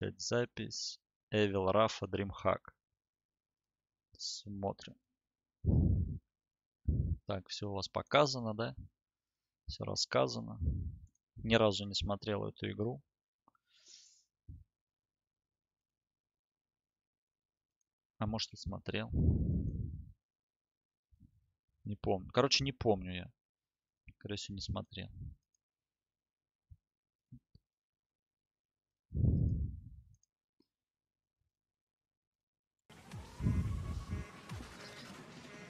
Опять запись. Evil Rafa DreamHack. Смотрим. Так, все у вас показано, да? Все рассказано. Ни разу не смотрел эту игру. А может и смотрел. Не помню. Короче, не помню я. Скорее всего, не смотрел.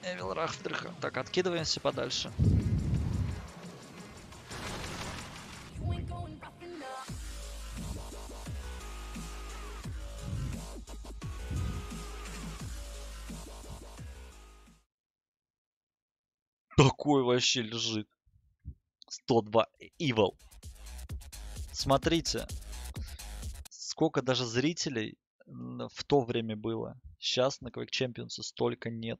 Evil Rafa DreamHack. Так, откидываемся подальше. Такой вообще лежит. 102 Evil. Смотрите, сколько даже зрителей в то время было. Сейчас на Quake Champions столько нет.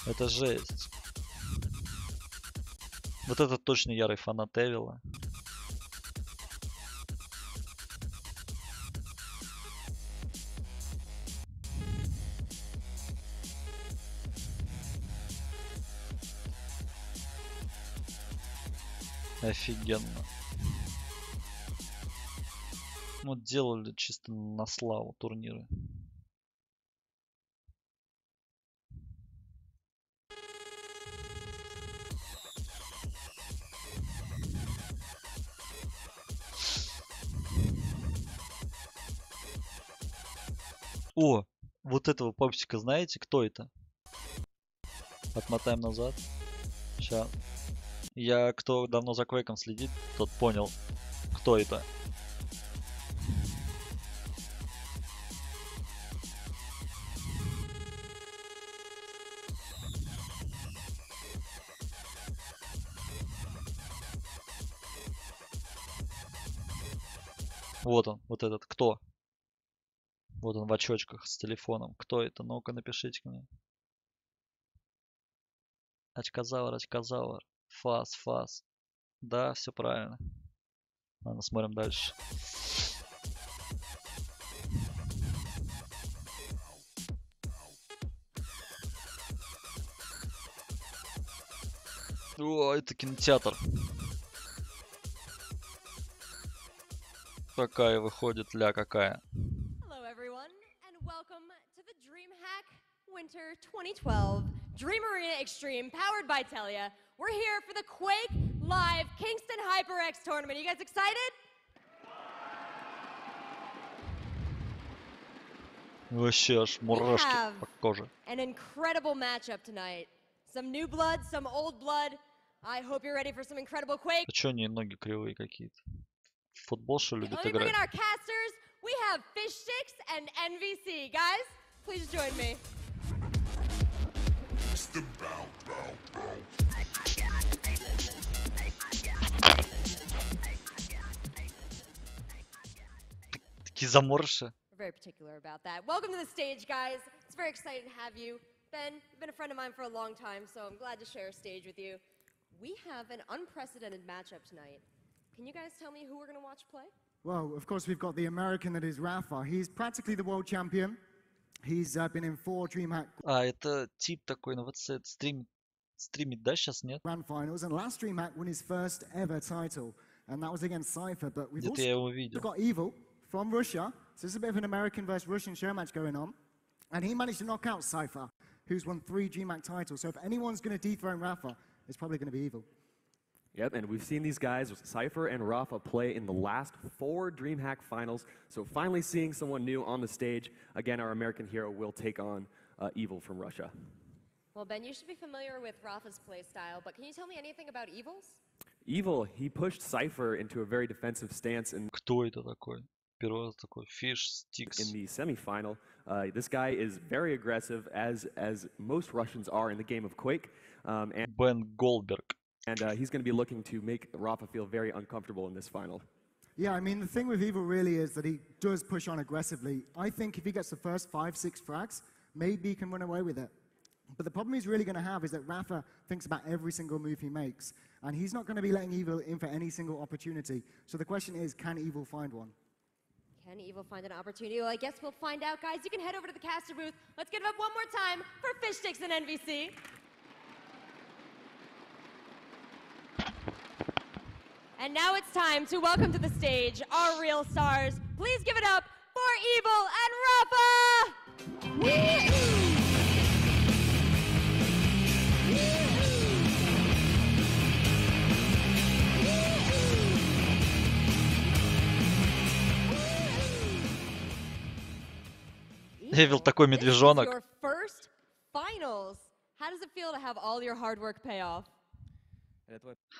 Это жесть. Вот это точно ярый фанат Эвила. Офигенно. Ну, делали чисто на славу турниры. О, вот этого папчика знаете, кто это? Отмотаем назад. Сейчас. Кто давно за Квейком следит, тот понял, кто это. Вот он, вот этот, кто? Вот он в очочках с телефоном. Кто это? Ну-ка напишите мне. Очкозавр, очкозавр. Фас, фас. Да, все правильно. Ладно, смотрим дальше. О, это кинотеатр. Какая выходит, ля какая. Hello everyone, and welcome to the DreamHack Winter 2012 Dream Arena Extreme powered by Telia. We're here for the Quake Live Kingston HyperX tournament. You guys excited? Вообще аж мурашки по коже. An incredible matchup tonight. Some new blood, some old blood. I hope you're ready for some incredible Quake. А чё они ноги кривые какие-то? В футбол что любят Let me bring играть? in our casters. We have Fish Sticks and NVC. Guys, please join me. Такие заморыши. We're very particular about that. Welcome to the stage, guys. It's very exciting to have you. Ben, you've been a friend of mine for a long time, so I'm glad to share a stage with you. We have an unprecedented matchup tonight. Can you guys tell me who we're going to watch play? Well, of course, we've got the American that is Rafa. He's practically the world champion. He's been in 4 DreamHack А, это тип такой на ВЦ стримит, да, сейчас нет? Grand Finals, and last DreamHack won his first ever title, and that was against Cypher. But we've Где-то я его also видел. got Evil from Russia, so this is a bit of an American versus Russian show match going on, and he managed to knock out Cypher, who's won 3 DreamHack titles. So if anyone's going to dethrone Rafa, it's probably going to be Evil. Yep, and we've seen these guys, Cypher and Rafa, play in the last 4 DreamHack finals. So finally seeing someone new on the stage. Again, our American hero will take on Evil from Russia. Well, Ben, you should be familiar with Rafa's play style, but can you tell me anything about Evil's? Evil, he pushed Cypher into a very defensive stance Кто это такой? Первый раз такой Fish Sticks. in the semifinal. This guy is very aggressive, as most Russians are in the game of Quake. And Бен Голдберг. he's going to be looking to make Rafa feel very uncomfortable in this final. Yeah, I mean, the thing with Evil really is that he does push on aggressively. I think if he gets the first 5, 6 frags, maybe he can run away with it. But the problem he's really going to have is that Rafa thinks about every single move he makes, and he's not going to be letting Evil in for any single opportunity. So the question is, can Evil find one? Can Evil find an opportunity? Well, I guess we'll find out, guys. You can head over to the caster booth. Let's give it up one more time for Fish Sticks and NVC. And now it's time to welcome to the stage our real stars. Please give it up for Evil and Rafa! Woo-hoo! Evil такой медвежонок. This is your first finals. How does it feel to have all your hard work pay off?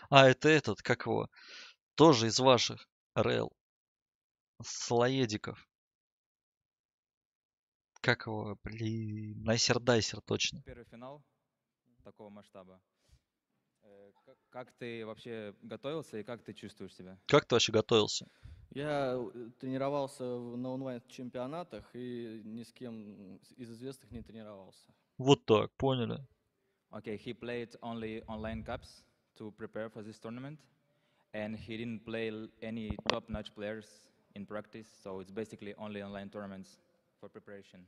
А, это этот, как его? Тоже из ваших, Рэл. Слоедиков. Как его? Блин, Найсер Дайсер, точно. Первый финал такого масштаба. Как ты вообще готовился и как ты чувствуешь себя? Как ты вообще готовился? Я тренировался на онлайн-чемпионатах и ни с кем из известных не тренировался. Вот так, поняли? Okay, he played only online cups to prepare for this tournament, and he didn't play any top-notch players in practice, so it's basically only online tournaments for preparation.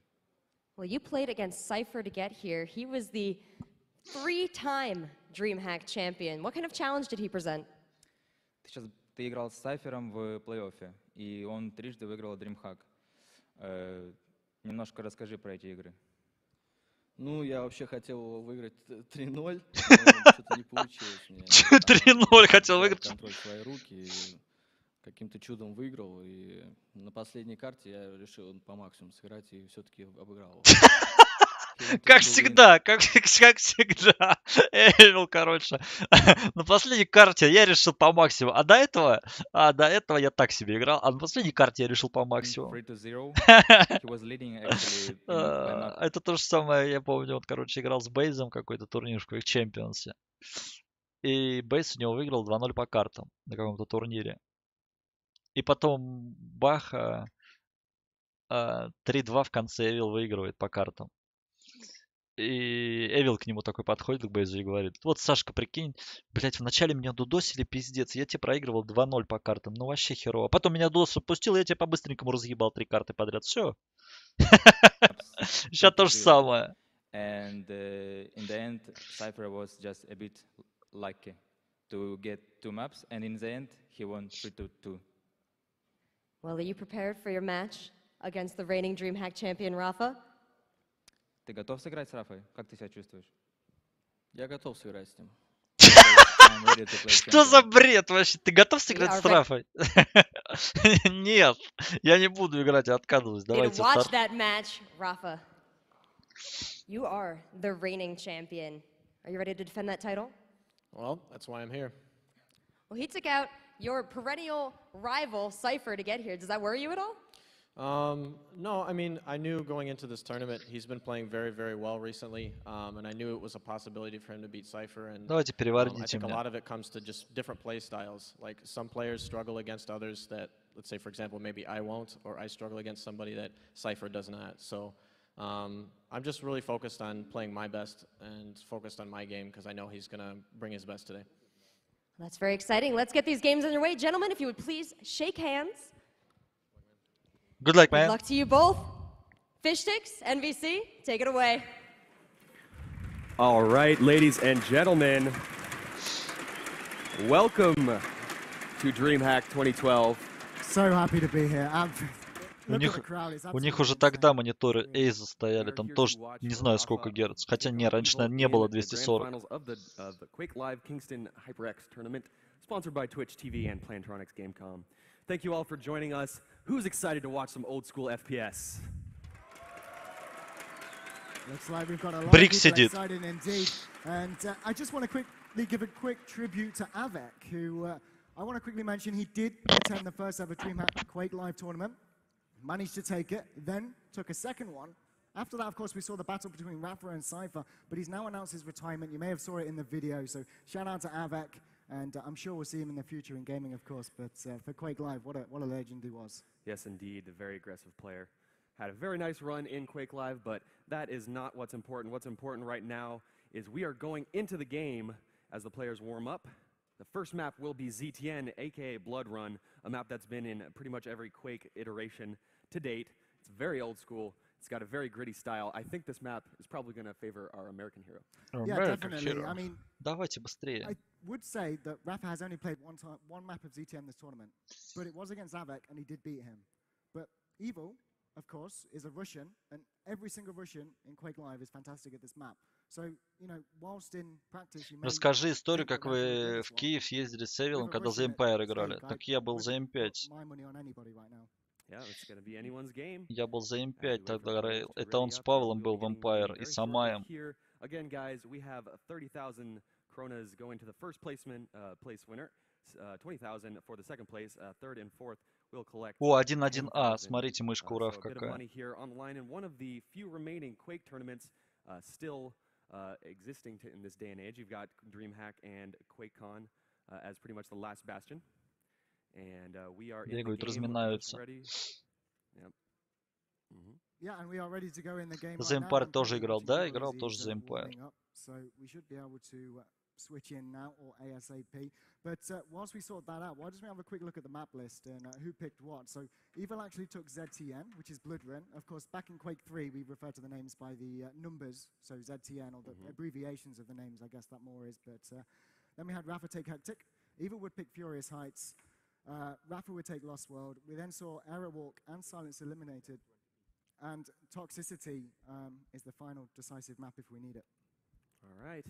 Well, you played against Cypher to get here. He was the 3-time DreamHack champion. What kind of challenge did he present? Ты играл с Сайфером в плей-оффе, и он трижды выиграл DreamHack. Немножко расскажи про эти игры. Ну, я вообще хотел выиграть 3-0, но что-то не получилось у меня. 3-0 хотел Взял выиграть. контроль в свои руки и каким-то чудом выиграл. И на последней карте я решил по максимуму сыграть и все-таки обыграл его. Как всегда, как всегда. Эвил, короче. На последней карте я решил по максимуму. А до этого я так себе играл. А на последней карте я решил по максимуму. 3-0. He was leading actually by not. Это то же самое, я помню, он, короче, играл с Бейзом какой-то турнир в Quick Champions. И Бейз у него выиграл 2-0 по картам на каком-то турнире. И потом бах, 3-2 в конце Эвил выигрывает по картам. И Эвил к нему такой подходит, к Бейзу, и говорит: вот, Сашка, прикинь, блядь, вначале меня дудосили, пиздец, я тебе проигрывал 2-0 по картам, ну вообще херово. Потом меня дудос отпустил, я тебе по-быстренькому разъебал 3 карты подряд, все. Сейчас то же самое. And in the end, Cypher was just a bit lucky to get 2 maps, and in the end, he won 3-2. Well, are you prepared for your match against the reigning DreamHack champion, Rafa? Ты готов сыграть с Рафой? Как ты себя чувствуешь? Я готов сыграть с ним. I'm ready to play Что за champion. бред вообще? Ты готов сыграть с are Рафой? Нет, я не буду играть, я отказываюсь. And Давайте watch втор- that match, Rafa. You are the reigning champion. Are you ready to defend that title? Well, that's why I'm here. Well, he took out your perennial rival, Cypher, to get here. Does that worry you at all? No, I mean, I knew going into this tournament, he's been playing very, very well recently, and I knew it was a possibility for him to beat Cypher. And Давайте I переварите think a меня. lot of it comes to just different play styles. Like some players struggle against others that, let's say, for example, maybe I won't, or I struggle against somebody that Cypher does not. So I'm just really focused on playing my best and focused on my game because I know he's going to bring his best today. That's very exciting. Let's get these games underway. Gentlemen, if you would please shake hands. Good luck, Good man. luck to you both. Fish Sticks, NVC, take it away. All right, ladies and gentlemen, welcome to DreamHack 2012. So happy to be here. У Look них, at the crowd, it's у них absolutely уже insane. тогда мониторы Эйза стояли, там тоже не знаю сколько герц. Хотя не, раньше, наверное, не было 240. Finals of the Quake Live Kingston HyperX tournament, sponsored by Twitch TV and Plantronics Gamecom. Thank you all for joining us. Who's excited to watch some old school FPS? Looks like we've got a lot Brick of people sidit. excited indeed. And I just want to quickly give a quick tribute to Avek, who I want to quickly mention he did attend the first ever DreamHack Quake Live tournament, managed to take it, then took a second one. After that, of course, we saw the battle between Rafa and Cypher, but he's now announced his retirement. You may have saw it in the video, so shout out to Avek, and I'm sure we'll see him in the future in gaming, of course, but for Quake Live, what a legend he was. Yes, indeed, a very aggressive player. had a very nice run in Quake Live, but that is not what's important. What's important right now is we are going into the game as the players warm up. The first map will be ZTN, aka Blood Run, a map that's been in pretty much every Quake iteration to date. It's very old school. It's got a very gritty style. I think this map is probably going to favor our American hero. Yeah, American definitely. hero. I mean, Давайте быстрее. I would say that Rafa has only played one map of ZTN this tournament, but it was against Avek and he did beat him. But Evil, of course, is a Russian, and every single Russian in Quake Live is fantastic at this map. So, you know, whilst in practice you may Расскажи историю, think that как Rafa will win вы this в one. Киев ездили с Эвилом, With a когда за Russian at Empire играли. stake, I Так я был за wouldn't M5. put my money on anybody right now. Yeah, it's going to be anyone's game. Я был за As we M5 wait for тогда the players говорил. to Это он ready с up, Павлом we'll был be в getting Empire moving и very с shortly Амаем. here. Again, guys, we have 30,000 kronas going to the first place winner, 20,000 for the second place, third and fourth will collect. О, 1-1А. 10,000. Смотрите, мышка So Урав a bit of какая. money here on the line, and one of the few remaining Quake tournaments still existing in this day and age. You've got DreamHack and QuakeCon as pretty much the last bastion, and we are in the Бегают, game. разминаются. Ready. Yep. Mhm. Yeah, and we are ready to go in the game За right now. Empire I'm тоже currently играл, watching да? Evil Играл as тоже he's, за Empire. warming up, so we should be able to switch in now or ASAP. But whilst we sort that out, why don't we have a quick look at the map list and who picked what? So Evil actually took ZTN, which is Blood Run. Of course, back in Quake 3, we refer to the names by the numbers, so ZTN, or the abbreviations of the names, I guess that more is. But then we had Rafa take Hectic. Evil would pick Furious Heights. Rafa would take Lost World. We then saw Error Walk and Silence eliminated. And Toxicity is the final decisive map if we need it. All right.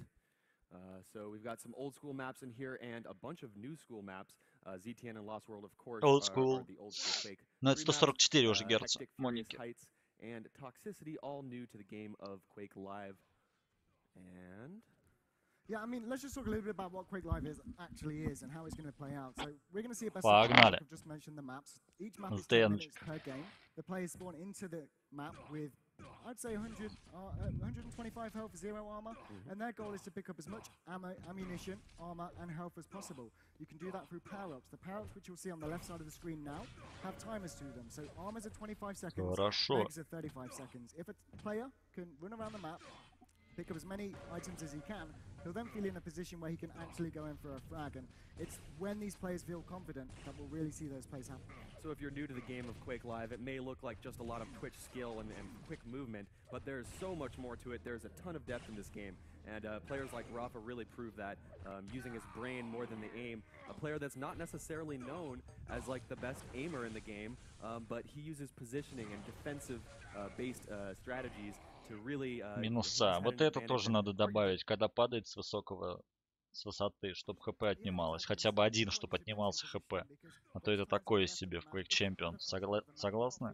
So we've got some old school maps in here and a bunch of new school maps. ZTN and Lost World, of course, Old are school. the old school Quake. Ну, это 3 maps, 144 уже Герца. Hectic, Furious Моники. Heights, and Toxicity, all new to the game of Quake Live. And Yeah, I mean, let's just talk a little bit about what Quake Live actually is and how it's going to play out. So we're going to see a best of five. Погнали. I've just mentioned the maps. Each map is 10 Сденочек. minutes per game. The players spawn into the map with, I'd say, 125 health, 0 armor, and their goal is to pick up as much ammunition, armor, and health as possible. You can do that through power-ups. The power-ups, which you'll see on the left side of the screen now, have timers to them. So armors are 25 seconds, Хорошо. legs are 35 seconds. If a player can run around the map, pick up as many items as he can, he'll then feel in a position where he can actually go in for a frag. And it's when these players feel confident that we'll really see those plays happen. so if you're new to the game of Quake Live, it may look like just a lot of quick skill and quick movement, but there's so much more to it. There's a ton of depth in this game, and players like Rafa really prove that, using his brain more than the aim. A player that's not necessarily known as like the best aimer in the game, but he uses positioning and defensive-based strategies to really Минуса. Вот это тоже надо добавить, когда падает с высоты, чтобы ХП отнималось. Хотя бы один, чтобы отнимался ХП. А то это такое себе в Quake Champion. Согласны?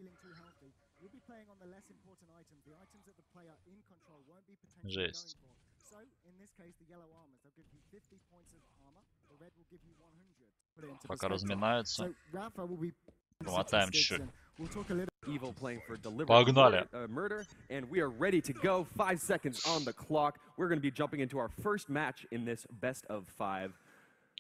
Жесть. Пока разминаются. Помотаем чуть-чуть. Evil playing for deliberate Погнали. murder, and we are ready to go. 5 seconds on the clock. We're going to be jumping into our first match in this best of 5.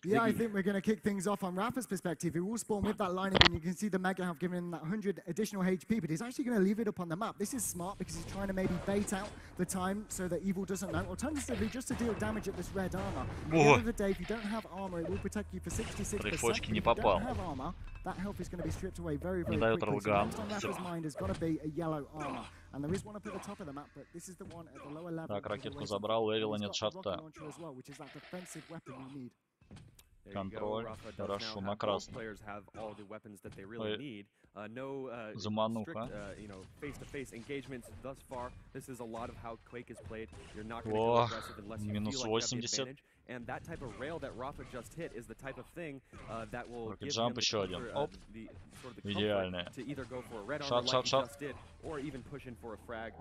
Yeah, I Ziggy. think we're going to kick things off on Rafa's perspective. He will spawn with that lineup, and you can see the Mega Health giving him that 100 additional HP, but he's actually going to leave it up on the map. This is smart because he's trying to maybe bait out the time so that Evil doesn't know. Alternatively, just to deal damage at this red armor. At the end of the day, if you don't have armor, it will protect you for 66%. Трифочки If не you попал. don't have armor, that health is going to be stripped away very, very Не дает quickly. So Ролган. next on Rafa's mind has got to be a yellow armor. And there is one up at the top of the map, but this is the one at the lower level. Так, that he's ракетку away from. забрал, у And Эвила he's нет got the rocket шарта. launcher as well, which is that defensive weapon you need. There you go. Контроль. Rafa does Хорошо, now на have both красный. players have all the weapons that they really Ой. need. No Замануха. strict, face-to-face engagements thus far. This is a lot of how Quake is played. You're not going to О, go aggressive unless you минус feel like you have the 80. advantage. And that type of rail that Rafa just hit is the type of thing that will Rocket give jump him the, еще один. comfort, Оп. the sort of the Идеальная. comfort to either go for a red Shot, armor like shot, he shot. just did, or even push in for a frag.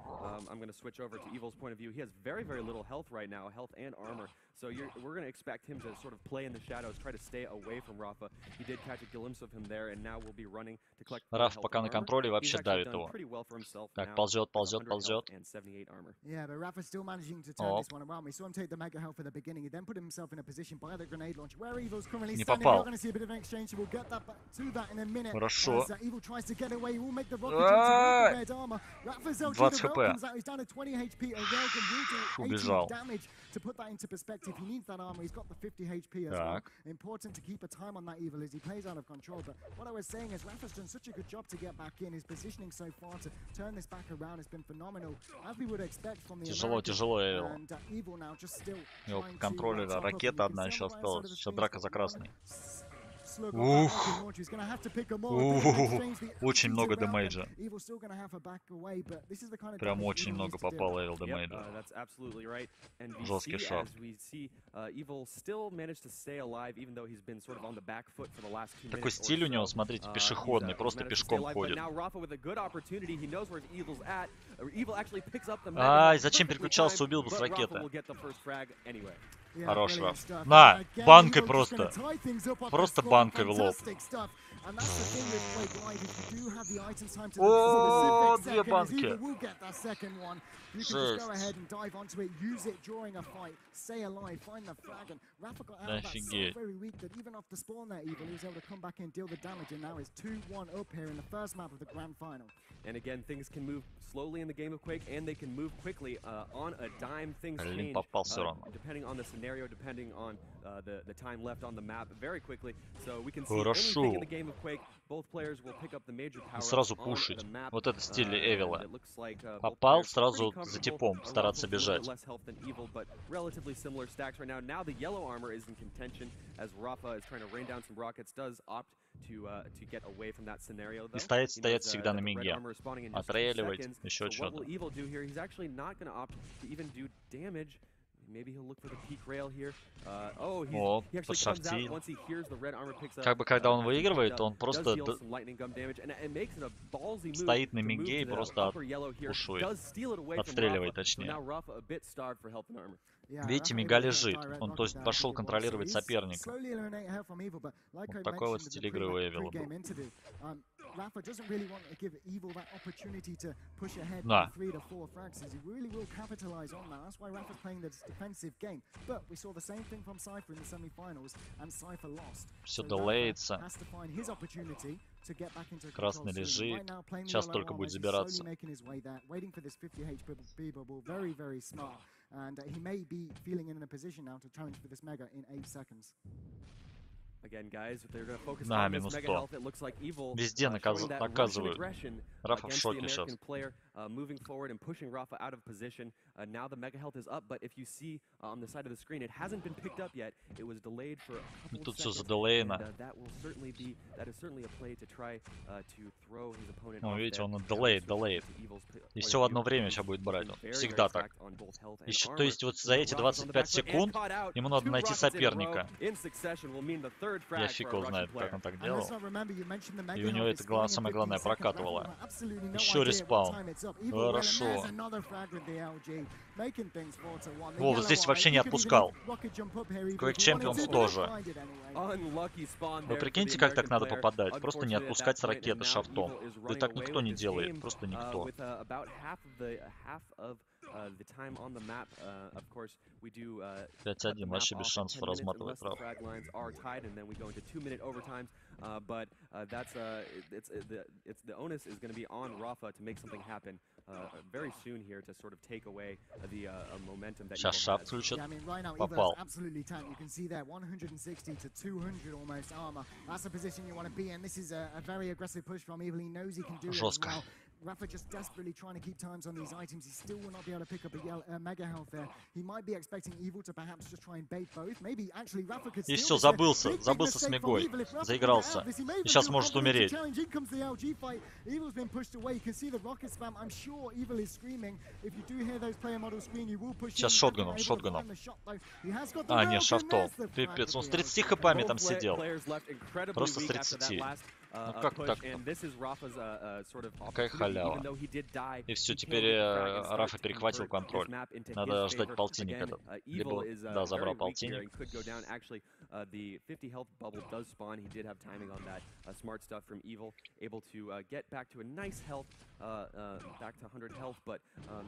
I'm going to switch over to Evil's point of view. He has very, very little health right now, health and armor. So we're going to expect him to sort of play in the shadows, try to stay away from Rafa. He did catch a glimpse of him there, and now we'll be running to collect full Раф health пока and на armor. контроле He's вообще actually давит done его. pretty well for himself Так, now, ползет, ползет, 100 health ползет. and 78 armor. Yeah, but Rafa's still managing to turn Oh. this one around. We saw him take the Mega Health at the beginning. He then put himself in a position by the grenade launch where Evil's currently Не standing. We're попал. going to see a bit of an exchange. We'll get that back to that in a minute. Хорошо. As Evil tries to get away, he will make the rocket jump to the red armor. Rafa's LG, 20 the rail HP. comes out. He's down to 20 HP. A railgun will do 80 Убежал. damage. To put that into perspective, he needs that armor. He's got the 50 HP as well. Так. Important to keep a time on that Evil as he plays out of control. But what I was saying is Rafa's done such a good job to get back in. His positioning so far to turn this back around has been phenomenal, as we would expect from the Тяжело, American. тяжело Эвил. And Evil now just still У него trying to, контроллера top up. You ракета can одна see еще on the right side of осталась. the Все screen, драка he's за got one красный. slug on Ух. that rocket launcher. He's gonna have to pick them all. Bit of an exchange. The Очень много attitude around дэмэджа. them. Evil's still gonna have a back away, but this is the kind of Прям damage очень Evil много needs to do. попало Эвил Yep, дэмэджа. that's absolutely right. And we Жесткий see, шаг. as we see, Evil still managed to stay alive, even though he's been sort of on the back foot for the last 2 Такой minutes or стиль у него, so. смотрите, He's, пешеходный, he's просто managed to stay пешком alive, but ходит. now Rafa with a good opportunity, he knows where Evil's at. Evil actually picks up the Ай, Mega зачем perfectly переключался, timed, убил бы с but Rafa ракеты. will get the first frag anyway. Yeah, Хорош, brilliant Раф. stuff. На, Again, банкой Evil just просто. gonna tie things up off Просто the score. банкой в лоб. Fantastic stuff. And that's the thing with Quake Live. If you do have the items time to О, the две specific second, банки. Evil will get that second one. You can just go Жесть. ahead and dive onto it, use it during a fight, stay alive, find the frag, and Rafa got out of that so Офигеть. very weak that even off the spawn there, Evil, he was able to come back and deal the damage, and now is 2-1 up here in the first map of the grand final. And again, things can move slowly in the game of Quake, and they can move quickly on a dime. Things Блин, change попал всё равно. depending on the scenario, depending on the time left on the map, very quickly. So we can see Хорошо. anything in the game of Quake. Both players will pick up the major power сразу on пушить. the map. Вот это стиль Эвила. It looks like, both Попал, players сразу pretty за comfortable. типом стараться Rafa with a little бежать. bit less health than Evil, but relatively similar stacks right now. Now the yellow armor is in contention as Rafa is trying to rain down some rockets. Does opt to get away from that scenario though. И стоять He knows, всегда на that the red миге. armor is spawning in just 2 Отстреливать, seconds. еще So what will что-то. Evil do here? He's actually not going to opt to even do damage. Maybe he'll look for the peak rail here. О, He actually comes out подшахтил. once he hears the red armor picks up. Как бы когда он he выигрывает, он does просто deal some lightning gum damage, and it makes it a ballsy move стоит на to move миге и to the просто upper yellow here. пушует. Does steal it away from Отстреливает, Rafa, so точнее. now Rafa a bit starved for health and armor. Yeah, Видите, Rafa Мига able to get a лежит. direct Он, rocket то есть, down пошел to the контролировать box. So he's соперника. slowly eliminating her from Evil, but like I Вот такой вот mentioned in стиль the игры у Эвила pre-game был. interview, Rafa doesn't really want to give Evil that opportunity to push ahead Да. with 3 to 4 frags. He really will capitalize on that. That's why Rafa's playing this defensive game. But we saw the same thing from Cypher in the semi-finals, and Cypher lost. Всё So делается. Rafa has to find his opportunity to get back into Красный control soon. And лежит. right now, playing the Сейчас yellow только armor, будет he's забираться. slowly making his way there, waiting for this 50 HP bubble. Very, very smart. And he may be feeling in a position now to challenge for this mega in 8 seconds. Again, guys, they're going to focus Да, on this минус mega 100. health. It looks like Evil Везде showing that Russian наказывают. aggression Рафа в against the шоке American сейчас. player, moving forward and pushing Rafa out of position. Now the mega health is up, but if you see on the side of the screen, it hasn't been picked up yet. It was delayed for a couple Тут of всё seconds. задилеено. And, that is certainly a play to try to throw his opponent Ну, off видите, there. он Now delayed, it's delayed. to Evil's И point все в of одно view. время сейчас будет He's брать. been Он very, всегда very так. stacked on both health and Еще, armor. то есть вот за эти Rafa's on the 25 back foot and секунд caught out. ему надо 2 найти rockets in a row соперника. in succession will mean the third Я frag фиг for a его Russian знает, как player. он так And делал. let's not remember, you mentioned the mega И у него health это is spawning in самое 15 главное seconds. прокатывало. Rafa has absolutely no Еще idea what респаун. time it's up. Evil will, and Хорошо. there's another frag with the LG, making things 4-1. The Во, вот yellow здесь eye, вообще he не could even отпускал. rocket jump up here, Evil, Quake if he wanted Champions to, but тоже. find it anyway. Unlucky spawn Вы there for the прикиньте, как так American надо player. попадать. Просто не Unfortunately, at отпускать that с point, ракеты and now шафтом. Evil is Да running так away никто with не this делает. game, Просто никто. with about half of the time on the map. Of course, we do 5-1, вообще без шансов разматывать unless the Раф. frag lines are tied, and then we go into 2-minute overtimes. But that's it's the onus is going to be on Rafa to make something happen very soon here to sort of take away the momentum that Сейчас Evil шаф has. включат. Yeah, I mean, right now, Попал. Evo's absolutely tanked. You can see there, 160 to 200 almost armor. That's the position you want to be in. This is a very aggressive push from Evil. He knows he can do it as Жестко. well. Rafa just desperately trying to keep times on these items. He still will not be able to pick up a mega health there. He might be expecting Evil to perhaps just try and bait both. Maybe actually Rafa could И steal все, this here. забылся. Big Забылся с mistake from Мегой. Evil. If Rafa can get Заигрался. out of this, he may И even сейчас do a может complimentary умереть. challenge. In comes the LG fight. Evil's been pushed away. You can see the rocket spam. I'm sure Evil is screaming. If you do hear those player models scream, you will push Сейчас in. шотганом, Able to шотганом. find the shot, though. He has got the А, нет, railgun. шафтом. There's the frag Пипец, он with с the 30 LG. хпами Both там сидел. players left incredibly Просто с weak after that 30. last, Ну как push, так-то? and this is Rafa's sort of Какая opportunity, халява. even though he did die, И все, he теперь killed the frag and started Рафа to перехватил convert контроль. this map into Надо his ждать favor. полтинник Again, этот. Evil Либо, is да, забрал very weak here полтинник. and could go down. Actually, the 50 health bubble does spawn. He did have timing on that. Smart stuff from Evil, able to get back to a nice health, back to 100 health. But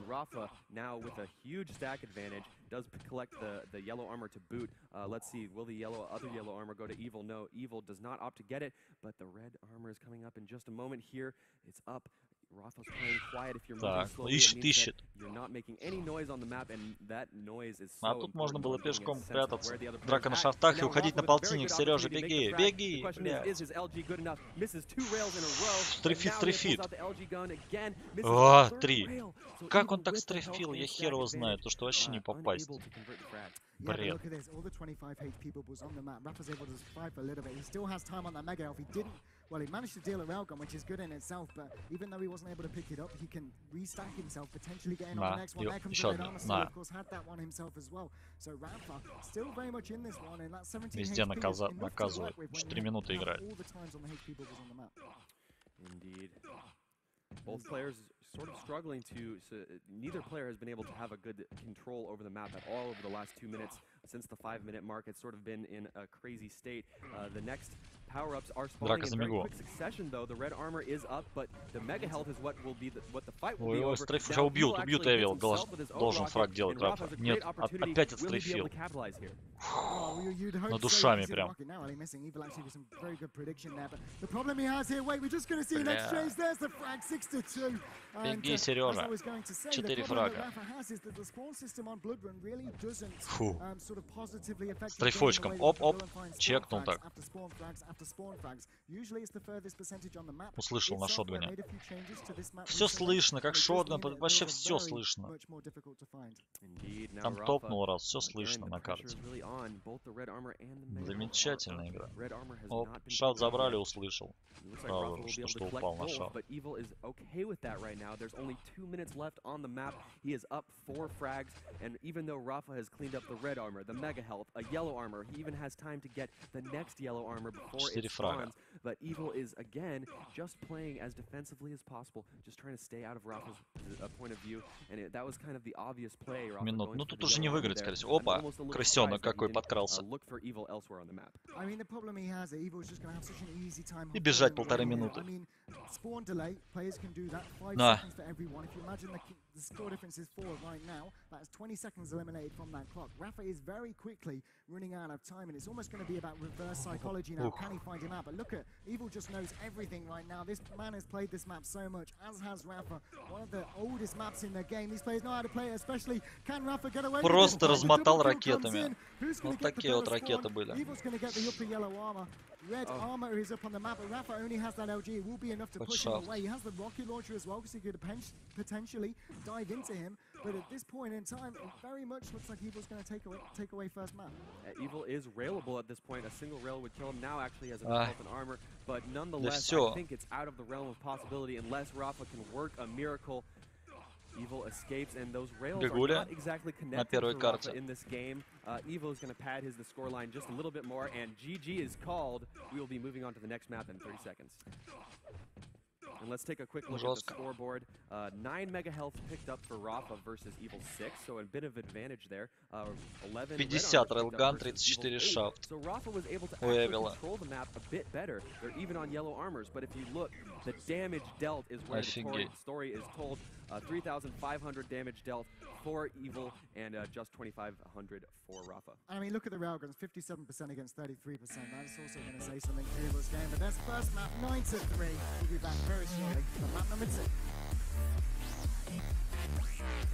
Rafa now with a huge stack advantage, does collect the yellow armor to boot. Let's see, will the other yellow armor go to Evil? No, Evil does not opt to get it, but the red armor is coming up in just a moment here. It's up. Rafa's playing quiet. If you're moving Так, slowly, it means ищет. that you're not making any noise on the map, and that noise is А so тут можно important было on getting a пешком sense of прятаться. where the other player's Драка на at. шахтах и And now уходить на Rafa with a very полтинник. good Сережа, opportunity to make беги, the frag. The беги, question is блядь. his LG good enough? Misses 2 rails in a row. Стрейфит, and now he pulls стрейфит. out the LG gun again, misses О, the third 3. rail. So Как Evil он так with the health стрейфил? Я and хер stack его знаю. advantage, То, что вообще не попасть. unable to convert the frag. Yeah, but Бред. look at this. All the 25 HP bubbles on the map. Rafa's able to survive for a little bit. He still has time on that Mega Elf. He didn't. Well, he managed to deal a railgun, which is good in itself, but even though he wasn't able to pick it up, he can restack himself, potentially getting on На, the next one. There comes еще the red один. armor. Still, На. of course, had that one himself as well. So Rafa still very much in this one, and that 17 Везде HP is enough to наказывает. work with when 4 you минуты have играет. all the times on the HP bubbles on the map. Indeed. Both players sort of struggling neither player has been able to have a good control over the map at all over the last 2 minutes. Since the 5-minute mark, it's sort of been in a crazy state. The next power-ups are spawning in very quick succession, though. The red armor is up, but the mega health is what the fight will be Ой, over. стрейф уже Now, убьют, Evil убьют actually Эвил. gets himself with his own Должен rocket, фраг делать and Rafa Рафа. has a Нет, great opportunity. опять Will he be able отстрейфил. to capitalize here? Oh, you'd hope Над so, ушами because the прям. rocket narrowly missing. Evil actually with some very good prediction there, but the problem he has here, wait, we're just going to see an exchange. There's the frag, 6-2. And Беги, as Сережа. I was going to say, 4 the problem that фрага. Rafa has is that the spawn system on Bloodrun really doesn't Фу. sort of positively affect Стрейфочком. Оп, оп. Чекнул так. after spawn frags. Usually it's the furthest percentage on the map. Услышал на Id Software шотгане. made a few changes to this map Все recently, слышно, как but it does шотган. mean that Вообще those are все very слышно. much more difficult to find. Indeed. Now Там Rafa, топнул раз. Все again, слышно the на pressure карте. is really on. Both the red armor and the mega Замечательная игра. Red armor has Оп, not been шат taken забрали, yet. услышал. Looks like Rafa Правда, will be able что to collect упал на both, шат. but Evil is okay with that right now. There's only 2 minutes left on the map. He is up 4 frags, and even though Rafa has cleaned up the red armor, the mega health, a yellow armor, he even has time to get the next yellow armor before 4 it фрага. spawns. But Evil is, again, just playing as defensively as possible, just trying to stay out of Rafa's point of view, and that was kind of the obvious play. Rafa Минут. going Ну for тут the уже не yellow armor выиграть, there. скорее всего. I'm Опа, almost a little крысенок surprised that he какой didn't, подкрался. look for Evil elsewhere on the map. I mean, the problem he has, Evil's just going to have such an easy time. И бежать holding 1,5 right here. минуты. I mean, spawn delay, players can do that. 5 Да. seconds for everyone. If you imagine the score difference is 4 right now, that's 20 seconds eliminated from that clock. Rafa is very quickly running out of time, and it's almost going to be about reverse psychology now. Oof. Can he find him out? But look at, Evil just knows everything right now. This man has played this map so much, as has Rafa. One of the oldest maps in the game. These players know how to play it, especially can Rafa get away with it? Просто The размотал double kill comes ракетами. in. Who's gonna Вот get the такие вот better ракеты spawn? были. Evil's going to get the upper yellow armor. Red armor is up on the map, but Rafa only has that LG. It will be enough to But push him shaft. away. He has the rocket launcher as well, because he could potentially dive into him. But at this point in time, it very much looks like Evil's going to take away first map. Evil is railable at this point. A single rail would kill him. Now actually has Ah. enough health and armor, but nonetheless, всё. I think it's out of the realm of possibility unless Rafa can work a miracle. Evil escapes, and those rails Бегуля are not exactly на connected первой for Rafa карте. in this game. Evil is going to pad the scoreline just a little bit more, and GG is called. We will be moving on to the next map in 30 seconds. And let's take a quick look at the Жестко. scoreboard. 9 mega health picked up for Rafa versus Evil 6, so a bit of advantage there. 11 red 50 armor picked up Railgun, versus 34 Evil 8. шафт. So Rafa was able to У actually Эвила. control the map a bit better. They're even on yellow armors, but if you look, the damage dealt is where the Офигеть. story is told. 3,500 damage dealt for Evil and just 2,500 for Rafa. And I mean, look at the railguns, 57% against 33%. That's also going to say something to Evil's game. But that's first map, 9-3. We'll be back very shortly for map number 2.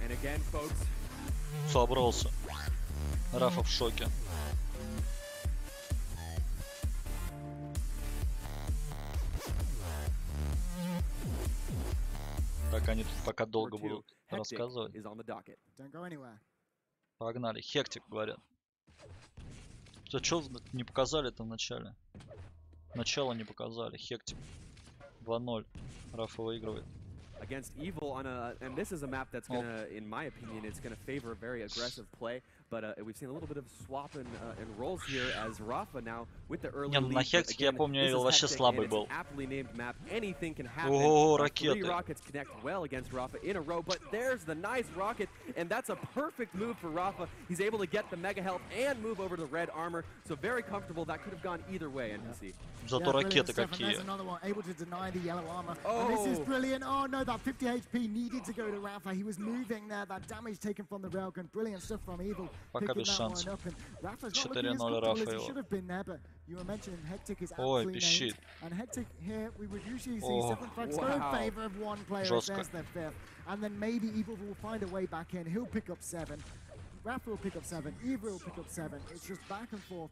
And again, folks, Собрался. Рафа в шоке. Так они тут пока долго будут Hectic рассказывать. is on the docket. Don't go anywhere. Погнали. Хектик, говорят. Что не показали-то в начале? Начало не показали. Хектик. 2-0. Рафа выигрывает. Against Evil on and this is a map that's gonna, in my opinion, it's gonna favor very aggressive play. But we've seen a little bit of swap and rolls here as Rafa now with the early Не, ну на lead. But Хектике, я again, помню, this Эвил is вообще Hectic, слабый and it's an был. aptly named map. Anything can happen. Ого, 3 ракеты. rockets connect well against Rafa in a row, but there's the nice rocket, and that's a perfect move for Rafa. He's able to get the mega health and move over to the red armor, so very comfortable. That could have gone either way, NPC. Зато brilliant, ракеты Stefan. какие. There's another one, able to deny the yellow armor. And this is Oh. brilliant. Oh no, that 50 HP needed to go to Rafa. He was moving there. That damage taken from the railgun. Brilliant stuff from Evil. Пока Picking без that one шансов. up. And Rafa's not 4-0 looking as comfortable as he Рафаэлу. should have been there, but you were mentioning Hectic is Ой, aptly пищит. named. And Hectic here, we would usually see Oh, 7 frags go wow. in favor of one player as Жестко. there's their 5th. And then maybe Evil will find a way back in. He'll pick up 7. Rafa will pick up 7, Evil will pick up 7. It's just back and forth,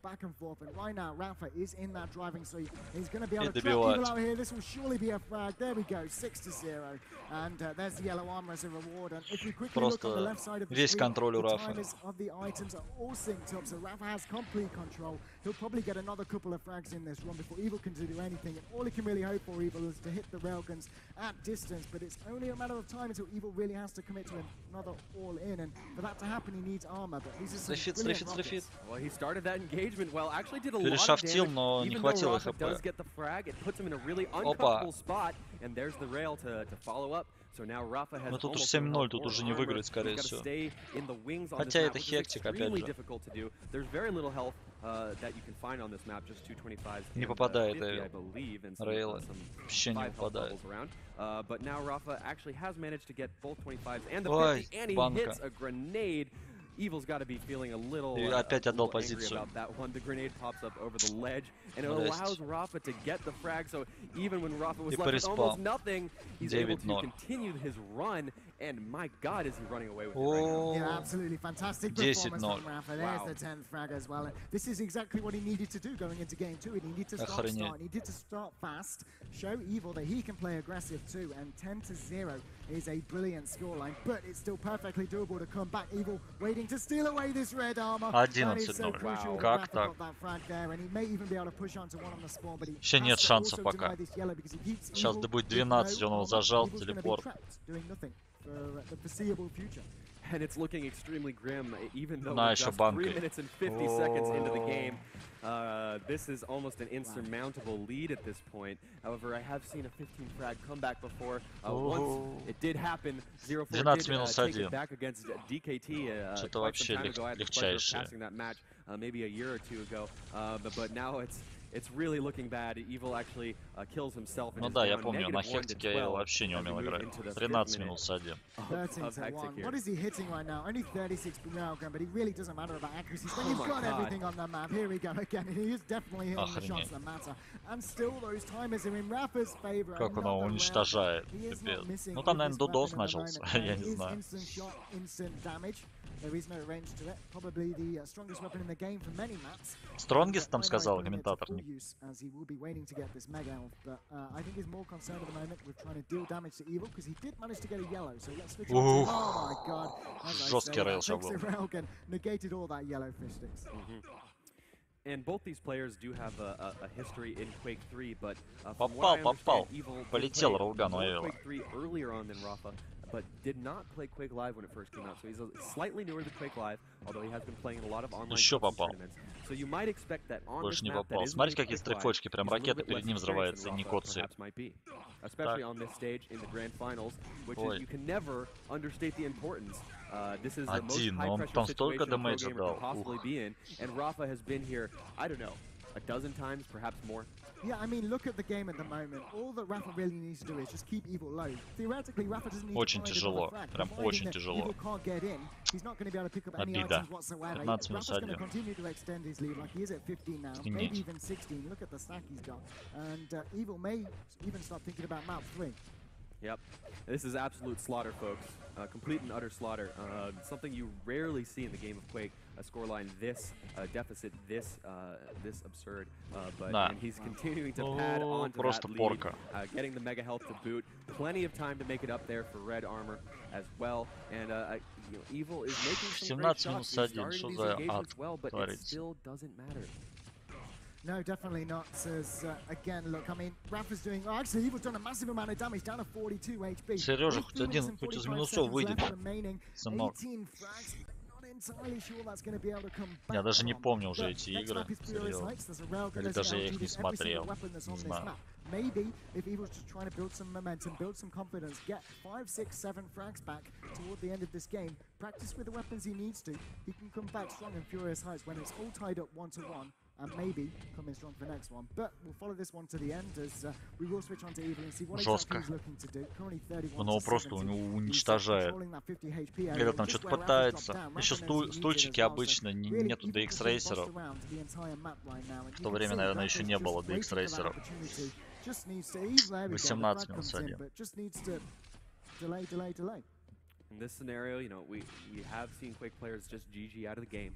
and right now Rafa is in that driving seat. He's going to be able to trap добивать. Evil out here. This will surely be a frag. There we go, 6-0. And there's the yellow armor as a reward. And if we quickly look on the Просто left side of the весь screen, контроль у the Рафа. timers of the items are all synced up, so Rafa has complete control. He'll probably get another couple of frags in this run before Evil can do anything. And all he can really hope for, Evil, is to hit the railguns at distance, but it's only a matter of time until Evil really has to commit to another all-in, and for that to happen, he needs armor, but these are some Стрефит, brilliant стрефит, rockets. стрефит. Well, he started that engagement well. Actually did a lot of Перешафтил, damage. но не Even though хватило Rafa хп. does get the frag, it puts him in a really uncomfortable spot, and there's the rail to follow up. So now Rafa has Ну тут уж almost 7-0, no тут more уже не armor. выиграть, скорее He's gotta всего. stay in the wings on this Хотя map, это which is Хектик, опять extremely же. difficult to do. There's very little health that you can find on this map, just 225s Не and, попадает 50, I Эвил. believe, and Рейлы some вообще не 5 health попадает. levels around. But now Rafa actually has managed to get both 25s and the Ой, 50, and he банка. hits a grenade. Evil's got to be feeling a little, И a опять отдал little angry позицию. about that one. The grenade pops up over the ledge, and it Ну, есть. allows Rafa to get the frag. So even when Rafa was И left with переспал. almost nothing, he's able to 9-0. continue his run. And my God, is he running away with it right now? Yeah, О, absolutely fantastic 10-0. performance from Rafa. There's Wow. the 10th frag as well. And this is exactly what he needed to do going into game 2. He needed to start, Охренеть. he needed to start fast, show Evil that he can play aggressive too, and 10-0 is a brilliant scoreline, but it's still perfectly doable to come back. Evil waiting to steal away this red armor. That is so 11-0. crucial that Как Rafa так? got that frag there, and he may even be able to push on to one on the spawn, but he Вообще has нет to шансов also пока. deny this yellow because he keeps Сейчас Evil да будет with no 12, он его armor. зажал, Evil's gonna be телепорт. trapped, doing nothing for the foreseeable future. And it's looking extremely grim, even though На, we're еще just банкой. 3 minutes and 50 seconds into the game. This is almost an insurmountable lead at this point. However, I have seen a 15 frag come back before. Once it did happen, 0-4 did 12 минус take it 1. back against DKT Что-то quite some вообще time ago. I had the pleasure of легчайшее. passing that match maybe a year or two ago. But now it's really looking bad. Evil actually kills himself. And Ну is да, я down помню, на -1 to Хектике я 12 вообще не as we умел move играть. into the 13 fifth minute минус 1. of 13-1. Hectic here. What is he hitting right now? Only 36 per railgun, but it really doesn't matter about accuracy. When Oh you've my got God. everything on the map, here we go again. He is definitely hitting the shots Охренеть. that matter. And still those timers are in Rafa's favor. Как он его Another уничтожает. round. He is not Пипец. missing Ну там, with наверное, this Дудос weapon at the начался. moment. Я It не is знаю. instant shot, instant damage. There is no range to it. Probably the strongest weapon in the game for many maps. Стронгист там Right now he's сказал putting it to комментатор. full use, as he will be waiting to get this mega elf, but I think he's more concerned at the moment with trying to deal damage to Evil because he did manage to get a yellow. So let's switch on Ух. to, oh my God, as I Жесткий say, рейл that takes был. the railgun, negated all that yellow fish sticks. And both these players do have a history in Quake 3, but from Попал, what I попал. understand, Evil did Полетел play Раулган у more Эвила. Quake 3 earlier on than Rafa, but did not play Quake Live when it first came out. So he's slightly newer to Quake Live, although he has been playing in a lot of online Еще custom попал. tournaments. So you might expect that on Больше this не map that попал. is Смотрите, named какие Quake Live, стрейфочки. Прям he's a little ракета bit перед less ним experienced взрывается и than не Rafa коцает. perhaps might be. Especially on this stage in the grand finals, which Ой. is you can never understate the importance. This is the most Один, но high он pressure там столько situation a pro дэмэджа gamer дал. could possibly be in, and Rafa has been here, I don't know, a dozen times, perhaps more. Yeah, I mean, look at the game at the moment. All that Rafa really needs to do is just keep Evil low. Theoretically, Rafa doesn't need Очень to find тяжело. another frag. Прям Providing очень that тяжело. Evil can't get in, he's not going to be able to pick up any Обида. items whatsoever. 15 Rafa's минус going to 1. continue to extend his lead, like he is at 15 now, Стремить. maybe even 16. Look at the stack he's got. And Evil may even start thinking about map 3. Yep. This is absolute slaughter, folks. Complete and utter slaughter. Something you rarely see in the game of Quake. A scoreline this deficit, this absurd. But Да. and he's continuing to pad О, onto просто that lead, порка. getting the mega health to boot. Plenty of time to make it up there for red armor as well. And you know, Evil is making some great 17 shots. минус He's 1, starting что these за engagements ад well, but it творится? still doesn't matter. No, definitely not. As again, look, I mean, Rafa's doing. Oh, actually, Evil's done a massive amount of damage, down to 42 HP. Сережа, Only хоть 3 один, minutes and хоть из 45 минусов seconds выйдет. left remaining. Сынок. 18 frags, not entirely sure that's going to be able to come back. Я даже не from. помню уже Look, эти next игры, map is Furious серьезно. Heights. There's a railgun, Или there's даже an я LG, их не there's every single смотрел. weapon that's Не on this знаю. map. Maybe if Evil's just trying to build some momentum, build some confidence, get 5, 6, 7 frags back toward the end of this game, practice with the weapons he needs to, he can come back strong in Furious Heights when it's all tied up 1-1, and maybe come in strong for the next one. But we'll follow this one to the end as we will switch on to Evil and see what exactly Жестко. he's looking to do. Currently 31 Он его to просто 70. He's уничтожает. controlling that 50 HP area, Или там just что-то where Rafa's пытается. dropped down. Еще Rafa knows he needs it стульчики as well, so обычно, really нету Evil has been DX-рейсеров. bossed around the entire map right now, and В you то can время, see наверное, Rafa's еще не just было waiting for that DX-рейсеров. opportunity. Just needs to, there we go, the 18 frag минут comes in, сзади. but just needs to delay. In this scenario, you know, we have seen Quake players just GG out of the game.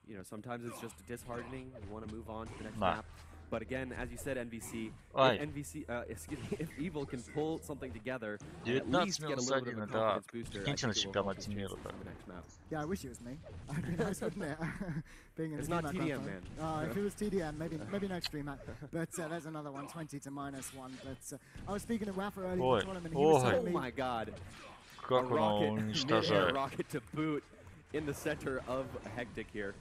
You know, sometimes it's just disheartening. You want to move on to the next Nah. map. But again, as you said, NVC, Ай. excuse me, if Evil can pull something together, and at 19 least get a минут little bit of один, a это confidence booster, I прикиньте на think it will help чемпионате his chances мира for так. the next map. Yeah, I wish it was me. It'd be nice, wouldn't it? Being in It's the not DreamHack TDM, Grand man. Final. Oh, if it was TDM, maybe next DreamHack. But there's another one, 20 to -1. But I was speaking to Rafa earlier in Ой, the tournament. He was ой. Oh telling me, my god. Как A он его rocket, mid-air уничтожает. rocket to boot in the center of Hectic here.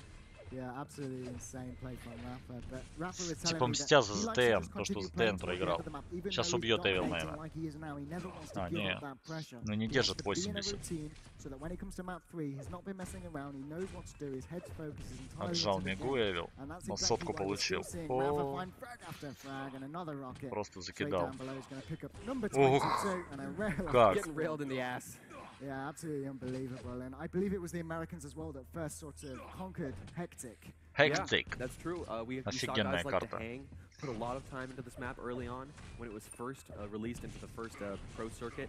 yeah, absolutely insane play from Rafa. But Rafa was telling Типа me мстя that за he likes to ЗТН, just то, что continue ЗТН playing toward the end проиграл. of the map, even Сейчас though he's убьет Эвил, dominating наверное. like he is now. He never wants to А, give не. up that pressure. Ну не He держит wants to be in a 80. routine so that when he comes to map 3, he's not been messing around. He knows what to do. His head's focus is entirely Отжал into the Мегу game. Эвил. And that's На exactly сотку what we're still получил. seeing. Rafa О, find frag after frag and another rocket. просто Straight закидал. down below is going to pick up number Ох, 22 and a rail. как. Getting railed in the ass. Yeah, absolutely unbelievable. And I believe it was the Americans as well that first sort of conquered Hectic. Hectic. Yeah, that's true. We saw Офигенная guys like карта. The Hang put a lot of time into this map early on when it was first released into the first pro circuit.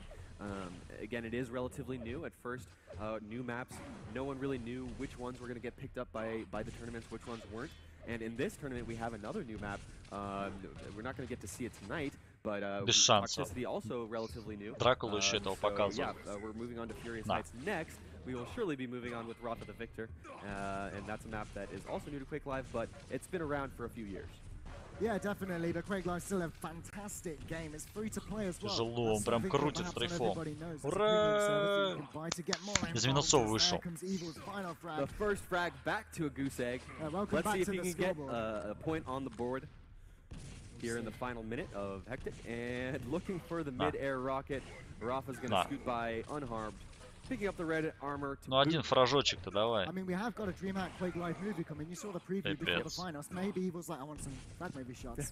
Again, it is relatively new. At first, new maps, no one really knew which ones were going to get picked up by the tournaments, which ones weren't. And in this tournament, we have another new map. We're not going to get to see it tonight, but Без шансов. Toxicity also relatively new. Дракулу еще этого So, показывал. yeah, we're moving on to Furious Да. Heights next. We will surely be moving on with Rafa the Victor, and that's a map that is also new to Quake Live, but it's been around for a few years. Yeah, definitely. The Quake Live still a fantastic game. It's free to play as well. Тяжело, он That's прям something that крутит perhaps not стрейфом. everybody knows. It's a Ура! premium service that you can buy to get more Из involved, минусов as вышел. There comes Evil's final The frag. first frag back to a goose egg. Welcome Let's back see if to he the can get scoreboard. a point on the board here in the final minute of Hectic. And looking for the Nah. mid-air rocket, Rafa's going to Nah. scoot by unharmed, picking up the red armor to Ну один boot. фражочек-то давай. I mean, we have got a DreamHack Quake Live movie coming. You saw the preview before the Пипец. finals. Maybe Evil's like, I want some frag movie shots.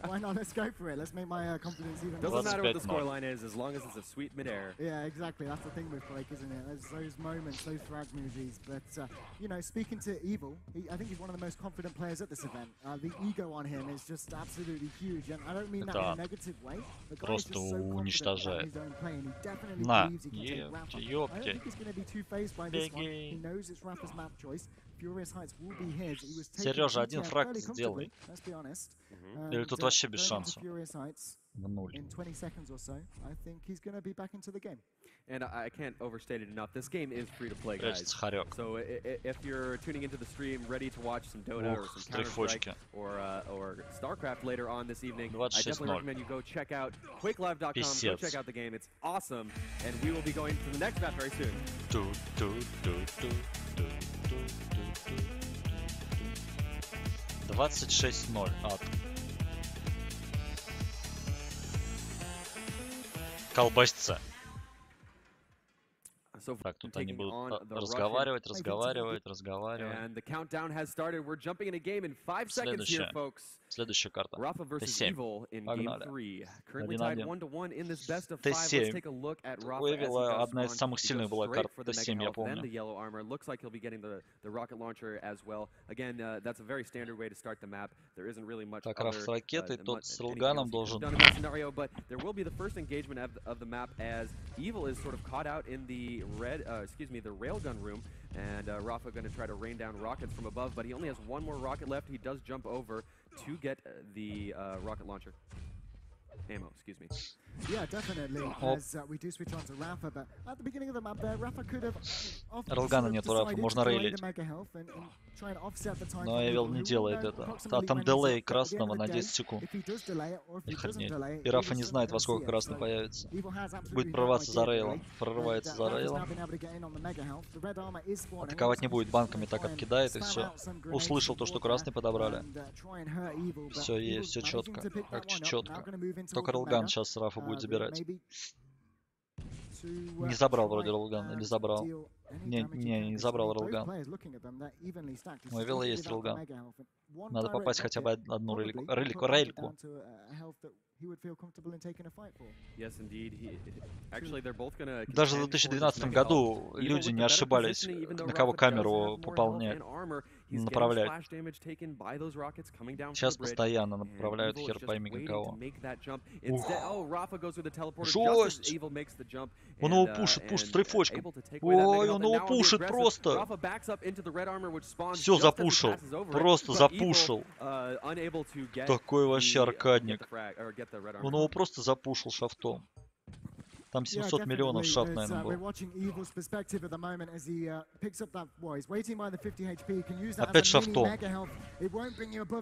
Why not? Let's go for it. Let's make my confidence even more. Doesn't matter what the 25-0. scoreline is, as long as it's a sweet mid-air. Yeah, exactly. That's the thing with Quake, isn't it? There's those moments, those frag movies. But, you know, speaking to Evil, I think he's one of the most confident players at this event. The ego on him is just absolutely huge. And I don't mean that in a Это negative way. The guy is просто just so confident about уничтожает. his own play, and he definitely На, believes he can take Rafa. I don't ёпте. think he's going to be too phased by this one. He Беги. knows it's Rafa's map choice. Furious Heights will be his. He was taking Сережа, один GTF фраг fairly сделай. comfortably, let's be honest. Или And, тут вообще без going into шансов. Furious Heights В нуль. in 20 seconds or so, I think he's going to be back into the game. And I can't overstate it enough. This game is free to play, guys. Прячется хорек. So if you're tuning into the stream, ready to watch some Dota or Ух, some Counter-Strike стрейфочки. or StarCraft later on this evening, I 26-0. definitely recommend you go check out QuakeLive.com. Go Писец. check out the game. It's awesome, and we will be going to the next map very soon. Ту, ту, ту, ту, ту, ту, ту, ту. 26-0. Ад. Колбасится. So Так, тут они taking будут on the разговаривать, Russian. разговаривать, Russian, разговаривать. and the countdown has started. We're jumping in a game in 5 seconds here, Следующая. folks. Следующая карта. Rafa versus T7. Evil in Погнали. game 3. Currently 1-1. tied 1-1 in this best of 5. Let's T7. take a look at Rafa У as he Эвила does одна из spawn. самых He сильных goes была straight карта for the T7, mega я health, then помню. the yellow armor. Looks like he'll be getting the rocket launcher as well. Again, that's a very standard way to start the map. There isn't really much Так, Раф с ракетой, тот с anything Релганом else you должен... could've done in that scenario, but there will be the first engagement of the map as Evil is sort of caught out in the the railgun room, and Rafa going to try to rain down rockets from above, but he only has one more rocket left. He does jump over to get the rocket launcher. Ammo, excuse me. Yeah, definitely. Оп. As we do switch on to Rafa, but at the beginning of the map there, Rafa could have Ролгана нету, Рафа, можно рейлить. Но Эвил не делает это. А там делей красного на 10 секунд. Охренеть. И Рафа не знает, во сколько красный появится. Будет прорываться за рейлом. Прорывается за рейлом. Атаковать не будет, банками так откидает и все. Услышал то, что красный подобрали. Все есть, все четко. Как четко. Только Ролган сейчас Рафа будет забирать. Не забрал вроде Ролган, или забрал. Не забрал Ролган. У Эвила есть Ролган. Надо попасть хотя бы одну рельку. Даже в 2012 году люди не ошибались, на кого камеру пополнять, направлять. Сейчас постоянно направляют хер пойми какого. Жесть! Он его пушит стрейфочком. Ой, он его пушит просто. Все запушил. Просто запушил. Такой вообще аркадник. Он его просто запушил шафтом. Там 700 миллионов шафт, наверное, был. Опять шафтом.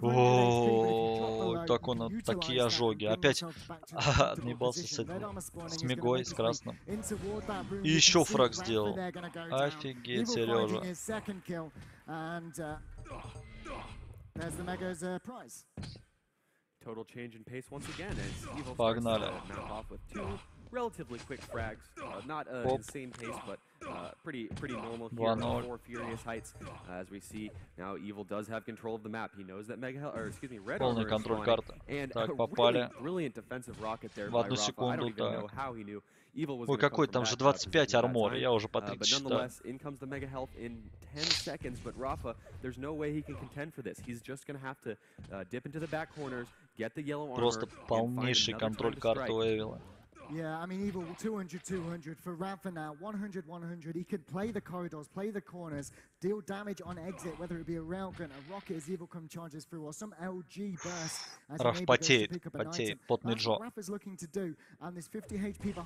О, так он, такие ожоги. Опять отъебался с мигой, с красным. И еще фраг сделал. Офигеть, Сережа. Погнали. Relatively quick frags, not insane pace, but pretty normal here. 4 furious heights, as we see now. Evil does have control of the map. He knows that Red Полный контроль карты. Так, попали. В одну секунду, так. Ой, какой там же 25 армор, я уже по 30 считаю. Просто полнейший контроль карты у Эвила. Yeah, I mean, Evil 200-200 for Rafa now, 100-100. He could play the corridors, play the corners, deal damage on exit, whether it be a railgun, a rocket as Evil come charges through, or some LG burst. Раф потеет, потный Джо.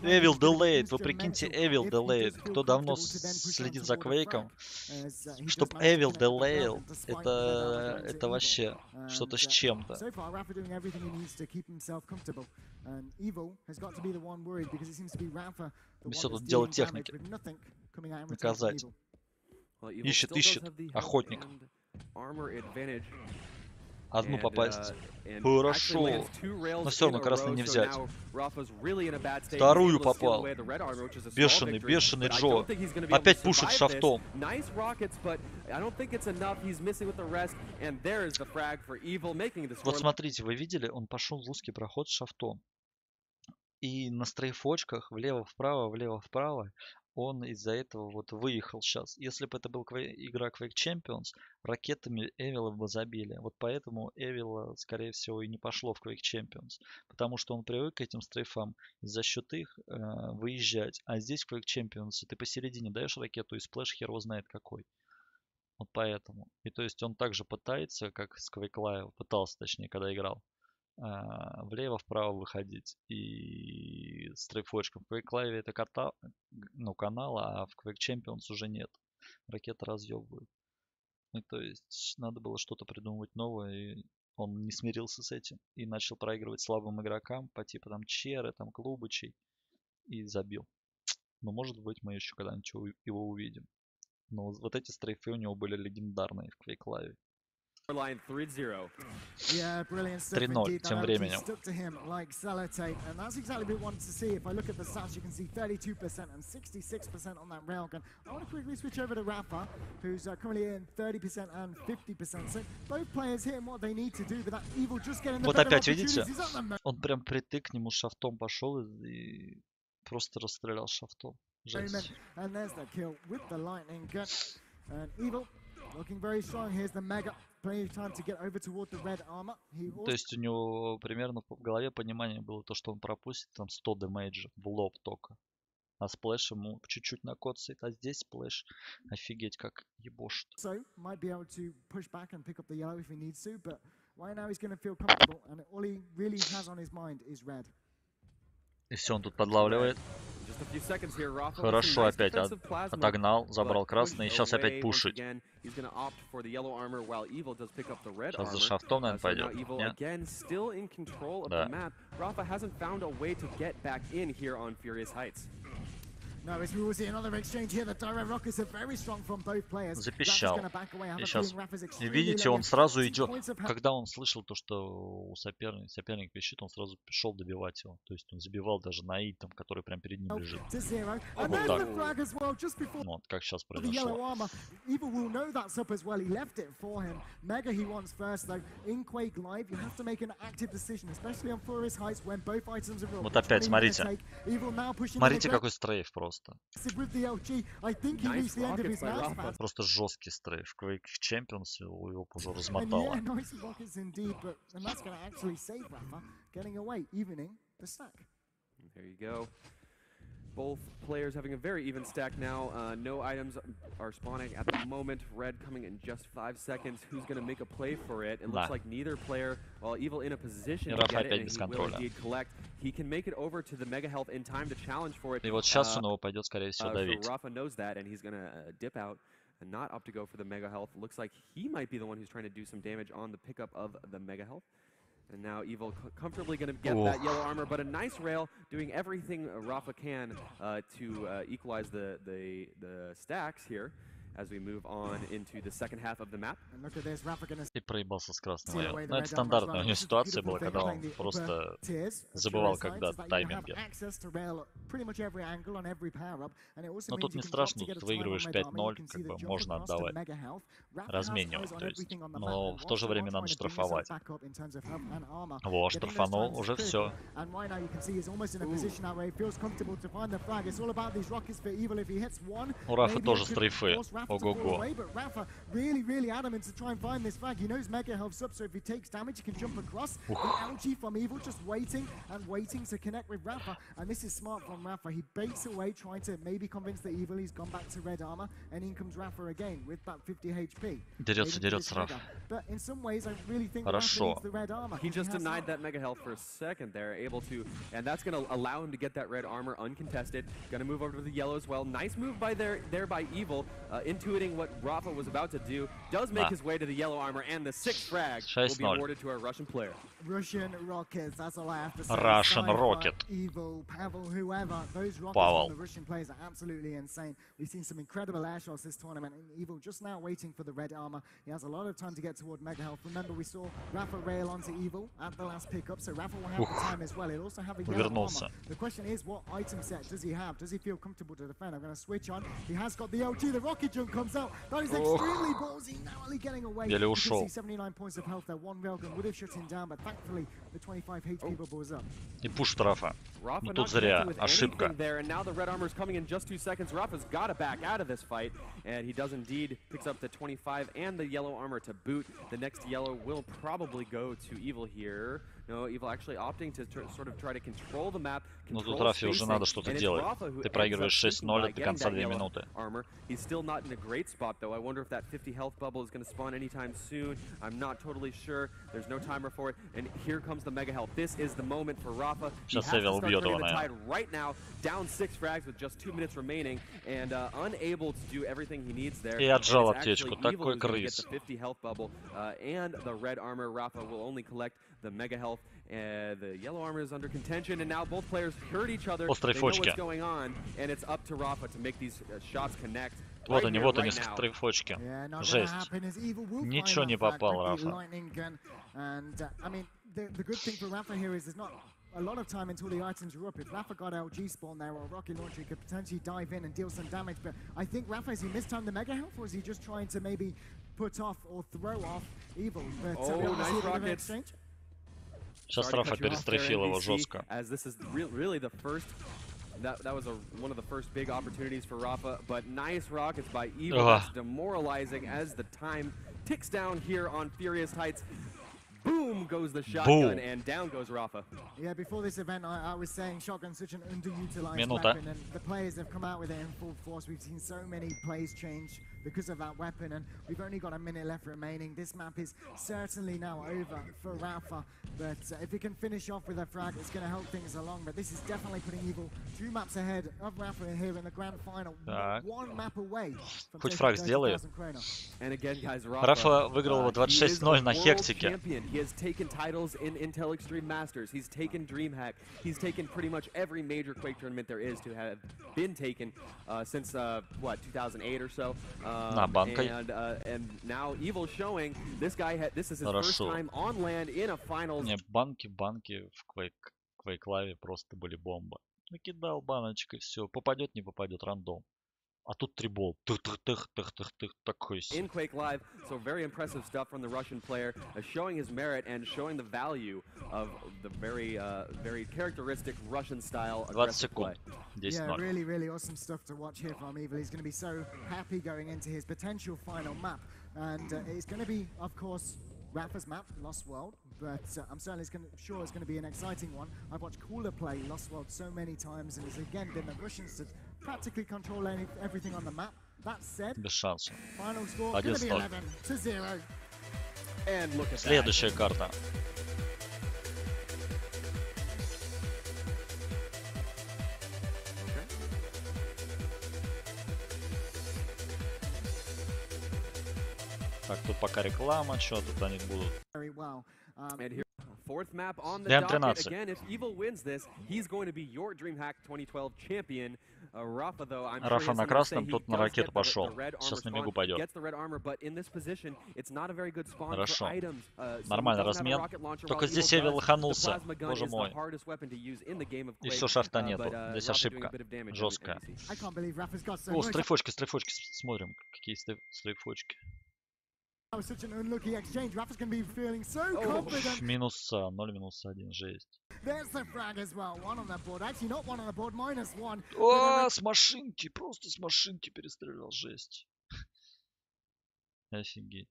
Эвил делеет, вы прикиньте, Эвил делеет. Кто давно следит за Квейком, чтоб Эвил делеил, это вообще что-то с чем-то. Все тут дело техники. Наказать. Ищет, охотник. Одну попасть. Хорошо. Но все равно красный не взять. Вторую попал. Бешеный Джо. Опять пушит шафтом. Вот смотрите, вы видели? Он пошел в узкий проход с шафтом. И на стрейфочках влево-вправо он из-за этого вот выехал сейчас. Если бы это был игра Quake Champions, ракетами Эвила бы забили. Вот поэтому Эвила, скорее всего, и не пошло в Quake Champions. Потому что он привык к этим стрейфам и за счет их выезжать. А здесь в Quake Champions ты посередине даешь ракету и сплэш хер его знает какой. Вот поэтому. И то есть он также пытается, как с Quake Live, пытался точнее, когда играл, влево-вправо выходить и стрейфочком. В Quake Live это канал, а в Quake Champions уже нет. Ракета разъебывает. И то есть надо было что-то придумывать новое, и он не смирился с этим. И начал проигрывать слабым игрокам по типу там Черы, там Клубычей. И забил. Но может быть мы еще когда-нибудь его увидим. Но вот эти стрейфы у него были легендарные в Quake Live. 3-0 тем временем. Вот опять видите, он прям притык к нему шафтом пошел и просто расстрелял шафтом. Жесть. То есть у него примерно в голове понимание было то, что он пропустит там 100 дэмэджа в лоб только. А сплэш ему чуть-чуть накоцает, а здесь сплэш офигеть как ебошит. И все, он тут подлавливает. Just a few seconds here. Rafa with some Хорошо, nice опять defensive plasma, отогнал, забрал but красный. И pushed сейчас опять away once пушить. again. He's gonna opt for the yellow armor while Evil does pick up the red Сейчас за armor. шафтом, наверное, So now пойдет. Evil Нет? again still in control of Да. the map. Rafa hasn't found a way to get back in here on Furious Heights. No, as we will see another exchange here, the direct rockets are very strong from both players. Запищал. Rafa's gonna back away. I have И a сейчас, feeling Rafa's и extremely видите, low. он сразу 50 идет. points of health. Когда он слышал то, что у соперник пищит, он сразу шел добивать его. То есть он забивал даже на итем, который прям перед ним лежит. To zero. And Вот there's так. the flag as well, just before Вот как сейчас the yellow произошло. armor. Evil will know that's up as well. He left it for him. Mega he wants first though. In Quake Live, you have to make an active decision, especially on Furious Heights when both items are real. Вот Which опять, one are you gonna смотрите. take? Evil now pushing Смотрите, in какой стрейф просто. aggressive with the LG. I think he Nice reached the end of rockets his by mouse Rafa. pad. Просто жесткий стрейф. Quake Champions его уже And размотало. yeah, nice rockets indeed, but and that's going to actually save Rafa, getting away, evening the stack. There you go. Both players having a very even stack now. No items are spawning at the moment. Red coming in just 5 seconds. Who's going to make a play for it? It looks Да. like neither player, while Evil in a position И to Рафа get it, опять and без he will контроля. indeed collect. He can make it over to the Mega Health in time to challenge for it. И вот сейчас он его пойдет, скорее всего, So давить. Rafa knows that, and he's going to dip out and not opt to go for the Mega Health. Looks like he might be the one who's trying to do some damage on the pickup of the Mega Health. And now Evil comfortably going to get that yellow armor, but a nice rail, doing everything Rafa can to equalize the stacks here as we move on into the second half of the map. And look at this, Rafa going to И проебался с красным steal воем. away the Ну, это red armor as стандартная well. у него This is the ситуация beautiful была, thing когда playing он the просто upper tiers of забывал, Furious Heights когда is that you have тайминги. access to rail at pretty much every angle on every power up, and it also Но means тут you не can drop страшно, to get тут a time on выигрываешь red armor, you 5-0, can see как the бы jump можно across to отдавать. Mega Health. Rafa has Разменивать, eyes on то есть. everything on the map, Но and в то же whilst время you're надо trying to bring yourself штрафовать. back up in terms of health and armor, Во, getting those штрафанул, times уже is все. critical. And right now you can see he's almost in a position now where he feels comfortable to find the flag. It's all about these rockets for Evil. If he hits one, У Рафа maybe тоже it could стрейфы. force Rafa to fall Ого-го. away, but Rafa really adamant to try and find this flag. He knows Mega Health's up, so if he takes damage, he can jump across. The LG from Evil just waiting and waiting to connect with Rafa, and this is smart from Rafa. He baits away, trying to maybe convince the Evil he's gone back to red armor, and in comes Rafa again with that 50 HP. Дерется, Waiting for дерется this Раф. trigger. But in some ways, I really think Rafa Хорошо. needs the red armor. He just has denied that. that Mega Health for a second there, able to, and that's going to allow him to get that red armor uncontested. Going to move over to the yellow as well. Nice move by there by Evil, intuiting what Rafa was about to do. Does make Да. his way to the yellow armor, and the 6th frag will be 6-0. awarded to our Russian player. Russian rockets, that's all I have to say. Russian Cypher, rocket. Evil, Pavel, whoever. Those rockets Pavel. from the Russian players are absolutely insane. We've seen some incredible air shots this tournament. And Evil just now waiting for the red armor. He has a lot of time to get toward Mega Health. Remember, we saw Rafa rail onto Evil at the last pickup, so Rafa will have the time as well. He'll also have a yellow Вернулся. armor. The question is, what item set does he have? Does he feel comfortable to defend? I'm going to switch on. He has got the LG. The rocket jump comes out. That is extremely ballsy. Narrowly getting away. Еле You can ушел. see 79 points of health there. One railgun would have shut him down, but thankfully the 25 HP bubble was up. И пушит Рафа. Rafa Ну not тут зря. connected with Ошибка. anything there, and now the red armor is coming in just 2 seconds. Rafa's got to back out of this fight, and he does indeed. Picks up the 25 and the yellow armor to boot. The next yellow will probably go to Evil here. No, Evil actually opting to sort of try to control the map. Ну тут control Рафе уже spacing, надо что-то and it's делать. Rafa who Ты ends up проигрываешь shrinking 6-0 by до getting конца that 2 yellow минуты. armor. He's still not in a great spot, though. I wonder if that 50 health bubble is going to spawn anytime soon. I'm not totally sure. There's no timer for it. And here comes the Mega Health. This is the moment for Rafa. He Сейчас has to Эвил start убьет turning его, the tide наверное. right now. Down 6 frags with just 2 minutes remaining, and unable to do everything he needs there. И отжал And it's аптечку. actually Evil Такой who's gonna get крыс. the 50 health bubble and the red armor. Rafa will only collect the Mega Health. The yellow armor is under contention, and now both players heard each other. Острые They know фочки. what's going on, and it's up to Rafa to make these shots connect. Вот right они, here, вот right они, now. стрейфочки. Yeah, not gonna Жесть. happen as Evil will Ничего find не that flag попал, with the Рафа. lightning gun. And I mean, the good thing for Rafa here is there's not a lot of time until the items are up. If Rafa got LG spawn there or rocket launcher, he could potentially dive in and deal some damage. But I think Rafa, has he mistimed the Mega Health, or is he just trying to maybe put off or throw off Evil? But Oh, we nice see a bit of an rockets. exchange. Сейчас Sorry to Рафа cut you off there, перестрейфил его NBC, жестко. As this is really the first. That was one of the first big opportunities for Rafa, but nice rockets by Evil. Ugh. That's demoralizing as the time ticks down here on Furious Heights. Boom goes the shotgun, Boom. and down goes Rafa. Yeah, before this event, I was saying shotgun's such an underutilized Minuta. weapon, and the players have come out with it in full force. We've seen so many plays change because of that weapon, and we've only got a minute left remaining. This map is certainly now over for Rafa, But if he can finish off with a frag, it's going to help things along. But this is definitely putting Evil 2 maps ahead of Rafa here in the grand final. Так. One map away from Хоть taking фраг сделает. 30,000 Krona. And again, guys, Рафа выиграл его he is 26-0 a на world Хектике. champion. He has taken titles in Intel Extreme Masters. He's taken DreamHack. He's taken pretty much every major Quake tournament there is to have been taken since, what, 2008 or so. банкой. And now Evil showing this guy, this is his first Хорошо. time on land in a finals. Не, банки в Quake Live просто были бомба. Накидал баночек и все. Попадет, не попадет, рандом. А тут трибол. Тых-тых-тых-тых-тых. Такой In Quake Live, so very impressive stuff from the Russian player, showing his merit and showing the value of the very characteristic Russian style 20 aggressive play. секунд. Yeah, 10-0. really, really awesome stuff to watch here from Evil. He's going to be so happy going into his potential final map. And it's going to be, of course, Rafa's map, Lost World. But I'm certainly sure it's going to be an exciting one. I've watched Cooler play Lost World so many times, and it's again been the Russians to practically control everything on the map. That said, Без шансов. final score going to be 11-0. 11-0. And look at that. Следующая карта. Так, тут пока реклама, что тут они будут. Very well. And here, fourth map on the DM13. docket. Again, if Evil wins this, he's going to be your DreamHack 2012 champion. Rafa, though, I'm sure Рафа he на has something to say. красном, He тут на does ракету get the пошел. red armor Сейчас на spawn, мигу пойдет. gets the red armor, but in this position, it's not a very good spawn Хорошо. for items. So he Нормально, doesn't have a размен. rocket launcher, Только while здесь Evil Эвил does. лоханулся. The plasma gun Боже is the мой. hardest weapon to use in the game of И Quake, все, шафта нету. but, Здесь Rafa doing ошибка. a bit of damage on Жесткая. NBC. I can't believe Rafa's got so О, much. стрейфочки. Смотрим, какие стрейфочки. That was such an unlucky exchange. Rafa's going to be feeling so Oh. confident. Минуса, 0 минуса 1, жесть. There's the frag as well. One on the board. Actually, not one on the board. -1. О, с машинки, просто с машинки перестрелял, жесть. Офигеть.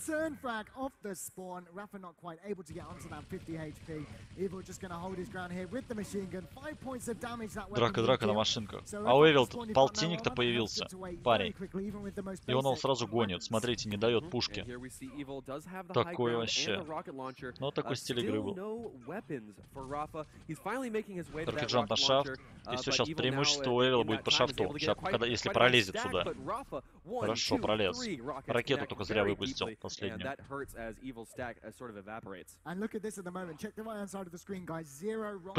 Turn frag off the spawn. Rafa not quite able to get onto that 50 HP. Evil just going to hold his ground here with the machine gun. 5 points of damage that weapon Драка will на deal. машинках. So А у Rafa Эвил at the spawn, тут you've got no полтинник-то armor, появился, has to wait very парень. quickly, even with the most И он его basic сразу гонит. weapons. Смотрите, не дает And пушки. here we see Evil does have the high Такой ground вообще. and the rocket launcher. Ну, такой стиль игры Still был. no weapons for Rafa. He's finally making his way to that Таркиджан на rocket шафт. launcher. И все, But сейчас Evil преимущество now у Эвила in будет that по time is шафту. able to Сейчас, get если quite a пролезет stack, сюда. but Rafa, 1, Хорошо, 2, пролез. 3 rockets Ракету connect только зря very выпустил, deeply, and последнюю. that hurts as Evil's stack sort of evaporates. And look at this at the moment. Check the right-hand side of the screen, guys. 0 rockets.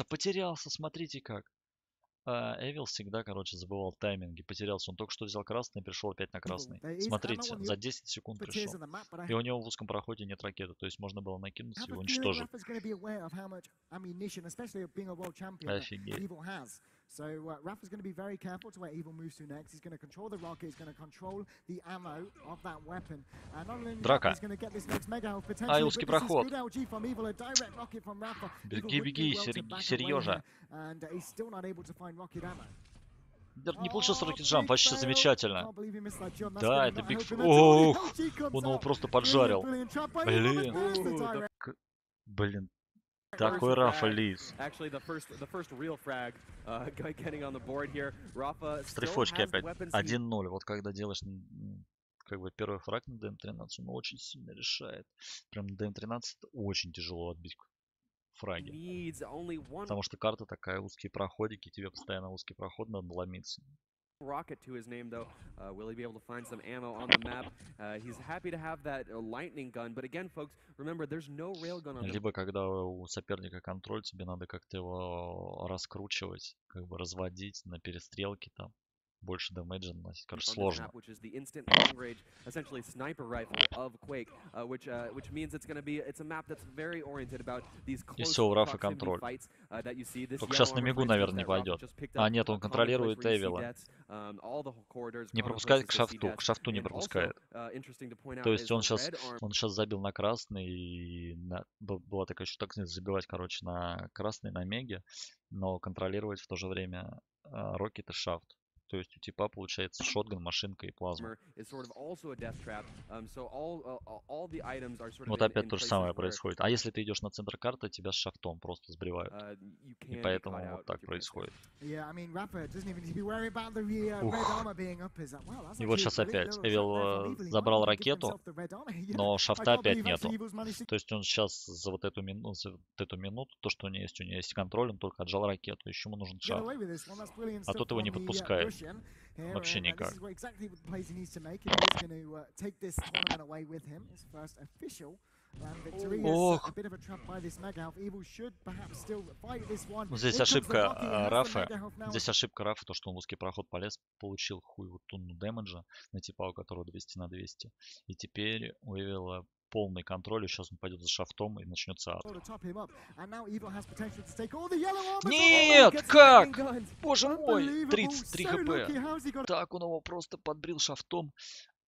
Потерялся, смотрите как. Эвил всегда, короче, забывал тайминги, потерялся. Он только что взял красный и пришел опять на красный. Смотрите, за 10 секунд for tears пришел. on the map, but I И у него в узком проходе нет ракеты, то есть можно было накинуться have и a feeling уничтожить. Rafa's going to be aware of how much ammunition, especially being a world champion, that Офигеть. Evil has. So Rafa's going to be very careful to where Evil moves to next. He's going to control the rocket. He's going to control the ammo of that weapon. And not only that, Драка. he's going to get this next mega health potentially. Узкий But this is проход. good LG from Evil, a direct rocket from Rafa. Evil Беги, would do беги, well to back away Сережа. here, and he's still not able to find rocket ammo. Не получился Oh, рокет-джамп, big вообще fail. замечательно. Can't believe he missed that jump. That's Да, gonna это not биг... help him at all. Ох, LG comes он его out. просто Brilliant, поджарил. brilliant trap by Evil, but Блин. there's the Ooh, the direct. Блин, First такой Рафа frag. Лис. Actually, the first real frag getting on the board here. Rafa still Стрейфочки has the опять. weapons. He 1-0. Вот когда делаешь как бы первый фраг на ДМ-13, он очень сильно решает. Прям на ДМ-13 очень тяжело отбить фраги. needs only one Потому что карта такая, узкие проходики, тебе постоянно узкий проход надо ломиться. rocket to his name, though. Will he be able to find some ammo on the map? He's happy to have that lightning gun, but again, folks, remember, there's no railgun on the Либо когда у соперника контроль, тебе надо как-то его раскручивать, как бы разводить на перестрелке там. Больше дэмэджа наносить. Короче, on this сложно. map, which is the instant long range, essentially sniper rifle of Quake, which means it's a map that's very oriented about these close всё, у Рафа proximity контроль. fights that you see. This Только yellow сейчас на armor, мигу, for instance, наверное, не that Rafa пойдет. just picked А up, нет, он common place контролирует where you see Эвила. deaths, all the corridors, Не common пропускает places к to see шафту. deaths. К шафту не And also, пропускает. interesting to point out То is есть он the сейчас, red armor. он сейчас забил на красный. И была такая еще так забивать, короче, на красный, на меге. Но контролировать в то же время Рокет и шафт. То есть у типа получается шотган, машинка и плазма. Is sort of also a death trap. So all the items are sort of Вот in опять то же самое places where происходит. А если ты идешь на центр карты, тебя с шафтом просто сбривают. you И can be поэтому caught out вот if так you're gonna stay. происходит. Yeah, I mean, Rafa doesn't even need to be worried about the red Ух. armor being up. Is that, well, that's И вот actually сейчас a brilliant опять little trap there Эвил from Evil. He might забрал even give ракету, himself the red armor. Yeah, но I шафта can't опять believe нету. actually Evil's managed to То есть он сейчас за вот эту минуту, то, что у него есть контроль, он только отжал ракету. Еще ему нужен get шафт. away with this one. That's brilliant А stuff тут его не from the подпускает. Russian here, Вообще and, никак. This is exactly the plays he needs to make if he's going to take this tournament away with him. His first official land victory is Ох. a bit of a trap by this Mega Health. Evil should perhaps still fight this one. Ну, здесь In comes the ошибка Rocky, he has the Рафа. Mega Health now. Здесь ошибка Рафа, то, что он в узкий проход полез, получил хуй вот тонну дэмэджа на типа, у которого 200 на 200. И теперь у Эвила полный контроль, и сейчас он пойдет за шафтом и начнется ад. To top him up. And now Evil has potential to take all the yellow armor. Нет, Gets как? lightning guns. Боже мой, Unbelievable. 33 So lucky. хп. How's he got Так он его просто подбрил шафтом.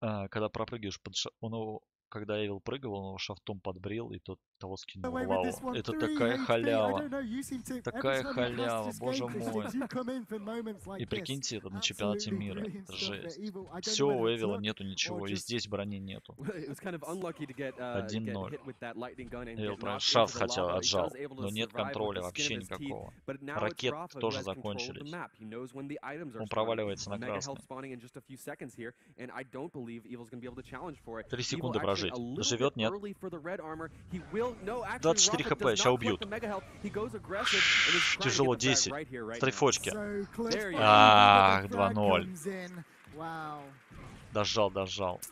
Когда пропрыгиваешь под он его, когда Эвил прыгал, он его шафтом подбрил, и тот того скинул away в with лаву. this one? Это 3 такая HP. I халява. don't know, you seem to- every Такая time you cast халява, this боже game, Christian, мой. you come in for moments like И this. прикиньте, это на чемпионате Absolutely мира. brilliant Это stuff there. жесть. Evil, I don't Все, know у whether it's Эвила luck нету ничего. or И just- здесь брони нету. It was kind of unlucky to get 1-0. hit with that lightning gun and Эвил get прям knocked шафт into the хотел, lava. He отжал. was able to Но нет survive with контроля the skin вообще of his teeth, никакого. but now it's Ракет Rafa who тоже has control of the закончились. map. He knows when the items are Он spawning. проваливается на Mega Health красный. spawning in just a few seconds here, and I don't believe Evil's going to be able to challenge for it. 3 Evil секунды actually прожить. a little Доживет, bit нет? early for the red armor. He will, no, actually, 24 Rafa хп, does ща not убьют. collect the Mega Health. He goes aggressive and is trying to Тяжело, get the frag 10. right here, right С now. So трифочки. close There you by, go. Ах, but the frag 2-0. comes in. Wow. Дожал.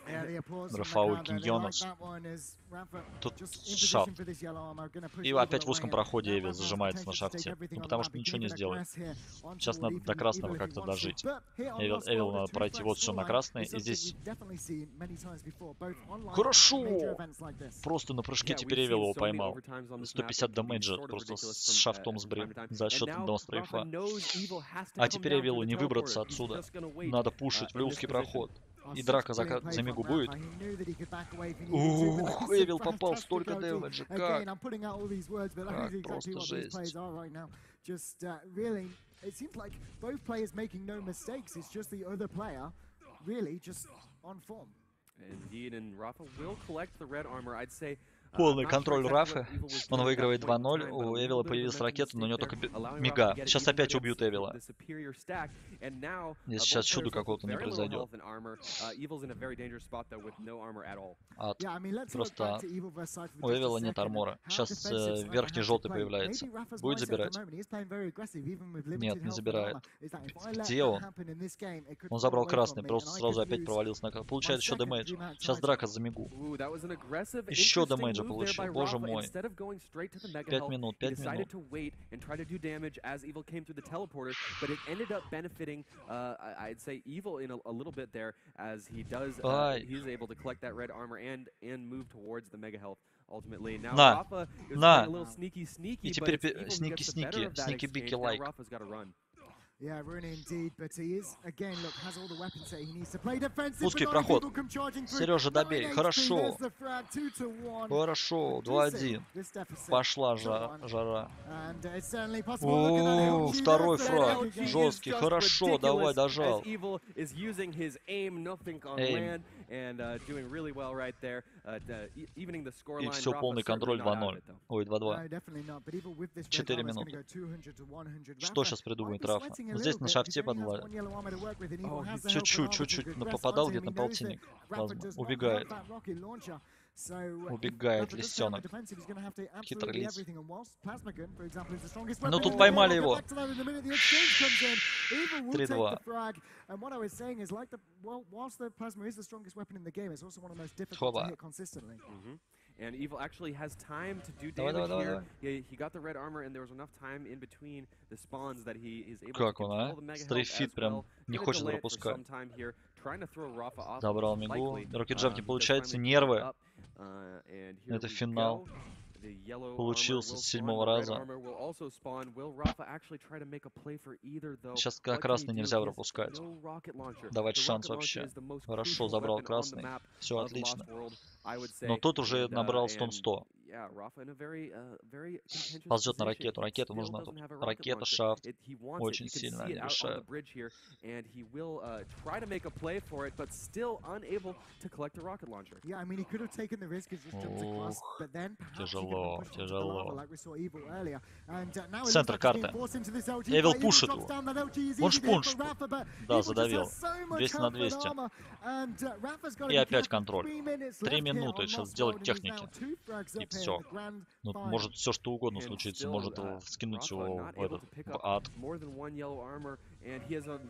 Yeah, the applause from Рафаэль the crowd there. They like Киньонос. that one as Rafa Тут just in шафт. position for this yellow armor, gonna push И Evil опять в away, узком and проходе now Эвил Rafa has зажимается на potential to take шафте. everything Ну on потому the что map. He ничего can не even сделает. aggress here onto Сейчас the надо lead до from красного Evil if he как-то wants to. дожить. But here on Эвил Lost World, надо a пройти вот все на two-flag красный. scoreline И is здесь something we've definitely seen many times before, both online and хорошо. major events like this. Просто на прыжке Yeah, теперь we've Эвил seen его so many поймал. overtimes on this map. 150 It can be дамейджа sort of просто ridiculous с from, шафтом from сбрил time to time. за And счет now одного Rafa стрейфа. knows Evil has to А come теперь down to Эвилу the не выбраться teleporter. He's отсюда. just gonna wait, Надо пушить в in this узкий position. проход. Oh, И such драка brilliant play за from мигу Rafa. будет. He knew that he could back away if he needed to, but Ух, that's a Эвил попал fantastic столько OT. дэмэджа. Again, Как? I'm putting out all these words, but that Как? is exactly Просто what these жесть. plays are right now. Just really, it seems like both players making no mistakes. It's just the other player really just on form. Indeed, and Rafa will collect the red armor. I'd say. Полный контроль Рафа. Он выигрывает 2-0. У Эвила появилась ракета, но у него только мига. Сейчас опять убьют Эвила. Если сейчас чуда какого-то не произойдет. Ад. Yeah, I mean, let's look Просто back to Evil versus Cypher у for just a Эвила нет second. армора. How Сейчас defensive Cypher верхний has to желтый play. появляется. Maybe Rafa's Будет mindset at the забирать? moment, he's playing very aggressive, even with Нет, limited не health and забирает. armor. Is that if I let Где that он? happen in this game, it could Он fall забрал away красный, from me, просто and I сразу could опять lose провалился на получает еще second дэмэдж. DreamHack Сейчас title. драка за мигу. Еще дэмэджа получил, боже мой. 5 минут, 5 минут. To wait and try to do damage as Evil came through the teleporter, but it ended up benefiting, I'd say, Evil in a little bit there, as he does, Ай. he's able to collect that red armor and move towards the Mega Health ultimately. Now На, Rafa is на. playing a little sneaky, И but теперь it's Evil who сники, gets the better of that сники, exchange. бики, Now лайк. Rafa's got to run. Yeah, Rooney indeed, but he is, again, look, has all the weapons that he needs to play defensive. Узкий but not проход. people come charging through. Сережа, 9 добей. HP, Хорошо. there's the frag, 2-1. Хорошо, Reducing 2-1. this deficit Пошла to 1. жара. And it's certainly possible. Look at that О, LG второй there, фраг. LG is Жесткий. Just Хорошо, давай, ridiculous дожал. as Evil is using his aim, nothing on Aim. land, and doing really well right there, evening the И scoreline. все, Rafa полный certainly контроль not out of 2-0. it, though. Ой, 2-2. No, definitely not. But even with this red 4 armor, it's gonna минуты. go 200 to 100. Что Rafa сейчас might придумает be Рафа? sweating a Ну, здесь little на bit шафте because he only has подла. one yellow armor to work with, and Evil Oh, has the health and Чуть-чуть, armor to чуть-чуть progress попадал onto him. где-то He на knows that полтинник. Rafa Плазма. does not Убегает. have that rocket launcher. So, Убегает Rafa does stay on the лисенок. defensive. He's gonna have to Хитрый absolutely лис. everything. And whilst Plasma Gun, for example, is the strongest Ну, weapon тут in the game, поймали I'll get его. back to that in a minute. The exchange comes in. Evil will take 3-2. the frag. And what I was saying is, like whilst the Plasma is the strongest weapon in the game, it's also one of the most difficult to Хоба. hit consistently. And Evil actually has time to do Давай, damage давай, here. давай. He got the red armor, and there was enough time in between the spawns that he is able Как to он, control а? the Mega Health Стрейфит as прям well. не Gonna хочет delay it for пропускать. some time here, trying to throw Rafa off, Забрал most мигу. likely, Рокетджамп не because получается. finally Нервы. up, and here Это we финал. go. The yellow Получился armor will с spawn, седьмого the red раза. armor will also spawn. Will Rafa actually try to make a play for either, though? Сейчас What can he красный do? нельзя He has пропускать. no rocket launcher. Давать The шанс rocket launcher вообще. is the most Хорошо, crucial забрал weapon on the красный. map Все of отлично. Lost World, I would say. Но тот уже And, набрал стон and 100. Yeah, Rafa in a very contentious Ползет на position. ракету. Ракета Still нужна doesn't тут. have a rocket Ракета, launcher. шафт. He wants it. Очень You can сильно see они it out on the решают. bridge here, and he will try to make a play for it, but still unable to collect a rocket launcher. Yeah, I mean, he could have taken the risk and just jumped across, Ух, but then perhaps he could тяжело, have pushed into the lava тяжело. like we saw Evil earlier. And now it Центр looks like he's being карты. forced into this LG Эвил fight. Evil пушит drops его. down, that LG is Он easy to hit шпунт. for Rafa, but Да, Evil just задавил. has so much 200 на health and 200. armor. And Rafa's got to И be опять careful. контроль. 3 minutes 3 left here минуты. on Сейчас Lost сделать World, and he's техники. now 2 frags И up here in все. the grand Ну, final. может все что угодно And случиться. still, Может вскинуть Rafa его not в able этот to pick в up ад. more than one yellow armor, and he has a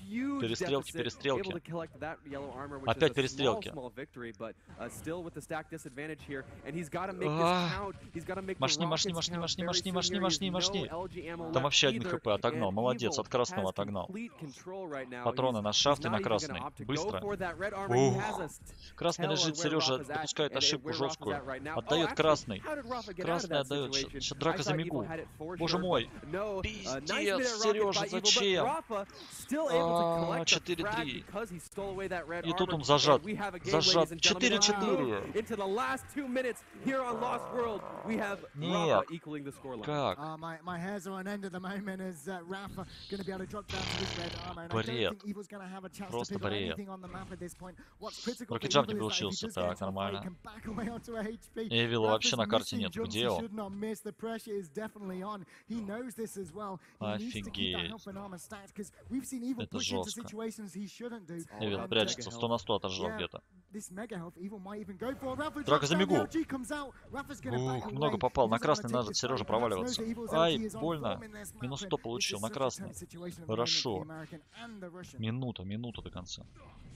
huge Перестрелки, deficit, перестрелки. able to collect that yellow armor, which Опять is a перестрелки. small victory, but still with the stack disadvantage here, and he's got to make this Ах. count. He's got to make the Машни, rockets машни, count машни, машни, very машни, soon машни, here. He машни, has машни. no LG ammo Там left вообще 1 either, хп отогнал. and Молодец, Evil от красного has отогнал. complete control right now. Патроны He's на шафт и not на even gonna красный. opt to go Быстро. for that red armor. He has Ух. a Красный tell on лежит, where Сережа Rafa's at допускает and ошибку where Rafa's жесткую. at right now. Отдает actually, красный. how did Rafa get out of Красный that отдает. situation? Сейчас драка I за thought Evil мигу. had it for Боже sure, мой. but no, nice Пиздец, minute rocket Сережа, by Evil, but зачем? Rafa still able to collect the 4-3. frag because he stole away that red И тут armor. он зажат. And we have a game, Зажат. ladies and gentlemen. As we 4-4. move into the last 2 minutes here on Lost World, we have Нет. Rafa equaling the scoreline. Как? My hairs are on end at the moment as Rafa going to be able to drop down to this red armor. And I Бред. don't think Evil's going to have a chance Просто to pick up бред. anything on the map at this point. What's critical for Рокетджамп не Evil is that if he получился. does get Так, into a fight, he нормально. can back away onto a HP. Эвила вообще Rafa's на карте missing нет. jumps Где he он? should not miss. The pressure is definitely on. He knows this as well. He needs to keep that Офигеть. health and armor stacked because we've seen Evil Это push into жестко. situations he shouldn't do. Эвил And, прячется. 100 на 100 отожжал yeah, где-то. this mega health Evil might even go for. Rafa Драка drops за down, мигу. the LG comes out. Rafa's gonna back Ух, away. много He попал. На doesn't wanna красный take надо this Сережа fight. Perhaps knows проваливаться. that Evil's Ай, LG is on больно. form in this Минус map, 100 and it's получил just на such a красный. tense situation at the moment for the Хорошо. American and the Russian. Минута до конца.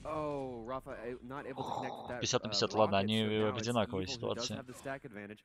Oh, Rafa not able to connect with that. 50 на 50, ладно, rocket, они so now в it's одинаковой Evil who does ситуации. have the stack advantage.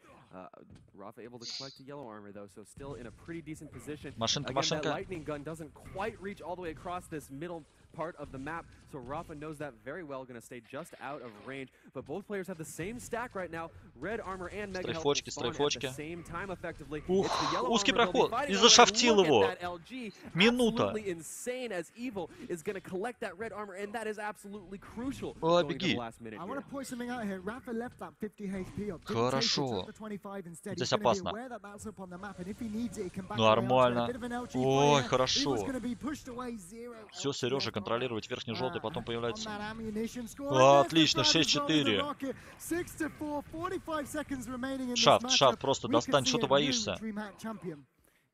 Rafa able to collect the yellow armor though, so still in a pretty decent position. Машинка, Again, that машинка. lightning gun doesn't quite reach all the way across this middle part of the map, so Rafa knows that very well, going to stay just out of range. But both players have the same stack right now. Red armor and mega health will Стрейфочки, spawn at стрейфочки. the same time effectively. Ух, It's the yellow узкий armor they'll be проход. fighting И over, and зашафтил look at его. that LG. Минута. Absolutely insane as Evil is going to collect that red armor, and that is absolutely crucial О, going to беги. the last minute I here. want to point something out here. Rafa left that 50 HP up. Хорошо. Took the 25 instead. Здесь He's gonna be опасно. aware that that's up on the map, and if he needs it, he can back away onto it. A Нормально. bit of an LG Ой, play here. хорошо. Evil's gonna be pushed away, 0 Все, LG Сережа, left on контролировать верхний желтый, потом on появляется. that ammunition score. О, And there's the отлично, frag as well with the 6-4. rocket. 6-4, 45 seconds remaining in this Шафт, matchup. шафт, просто We достань, could что see ты a new боишься? DreamHack champion.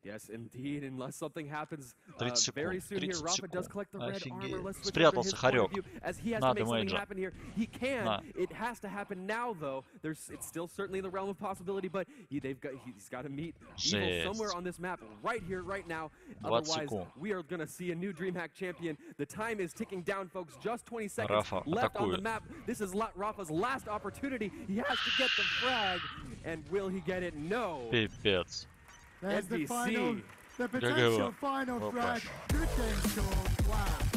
Yes, indeed. Unless something happens 30 very секунд, soon here, 30 Rafa does секунд. collect the red armor. Офигеть. Let's switch over to Спрятался his point of Хорек. view, as he has На, to make something демейджа. happen here. He can. На. It has to happen now, though. It's still certainly in the realm of possibility, but he's got to meet Evil Жесть. somewhere on this map right here, right now. 20 Otherwise, секунд. we are going to see a new DreamHack champion. The time is ticking down, folks. Just 20 seconds Rafa left on the атакует. map. This is Rafa's last opportunity. He has to get the frag, and will he get it? No. Пипец. There's the NBC. final, the Как potential его? final Опа. frag. Good game score. Wow.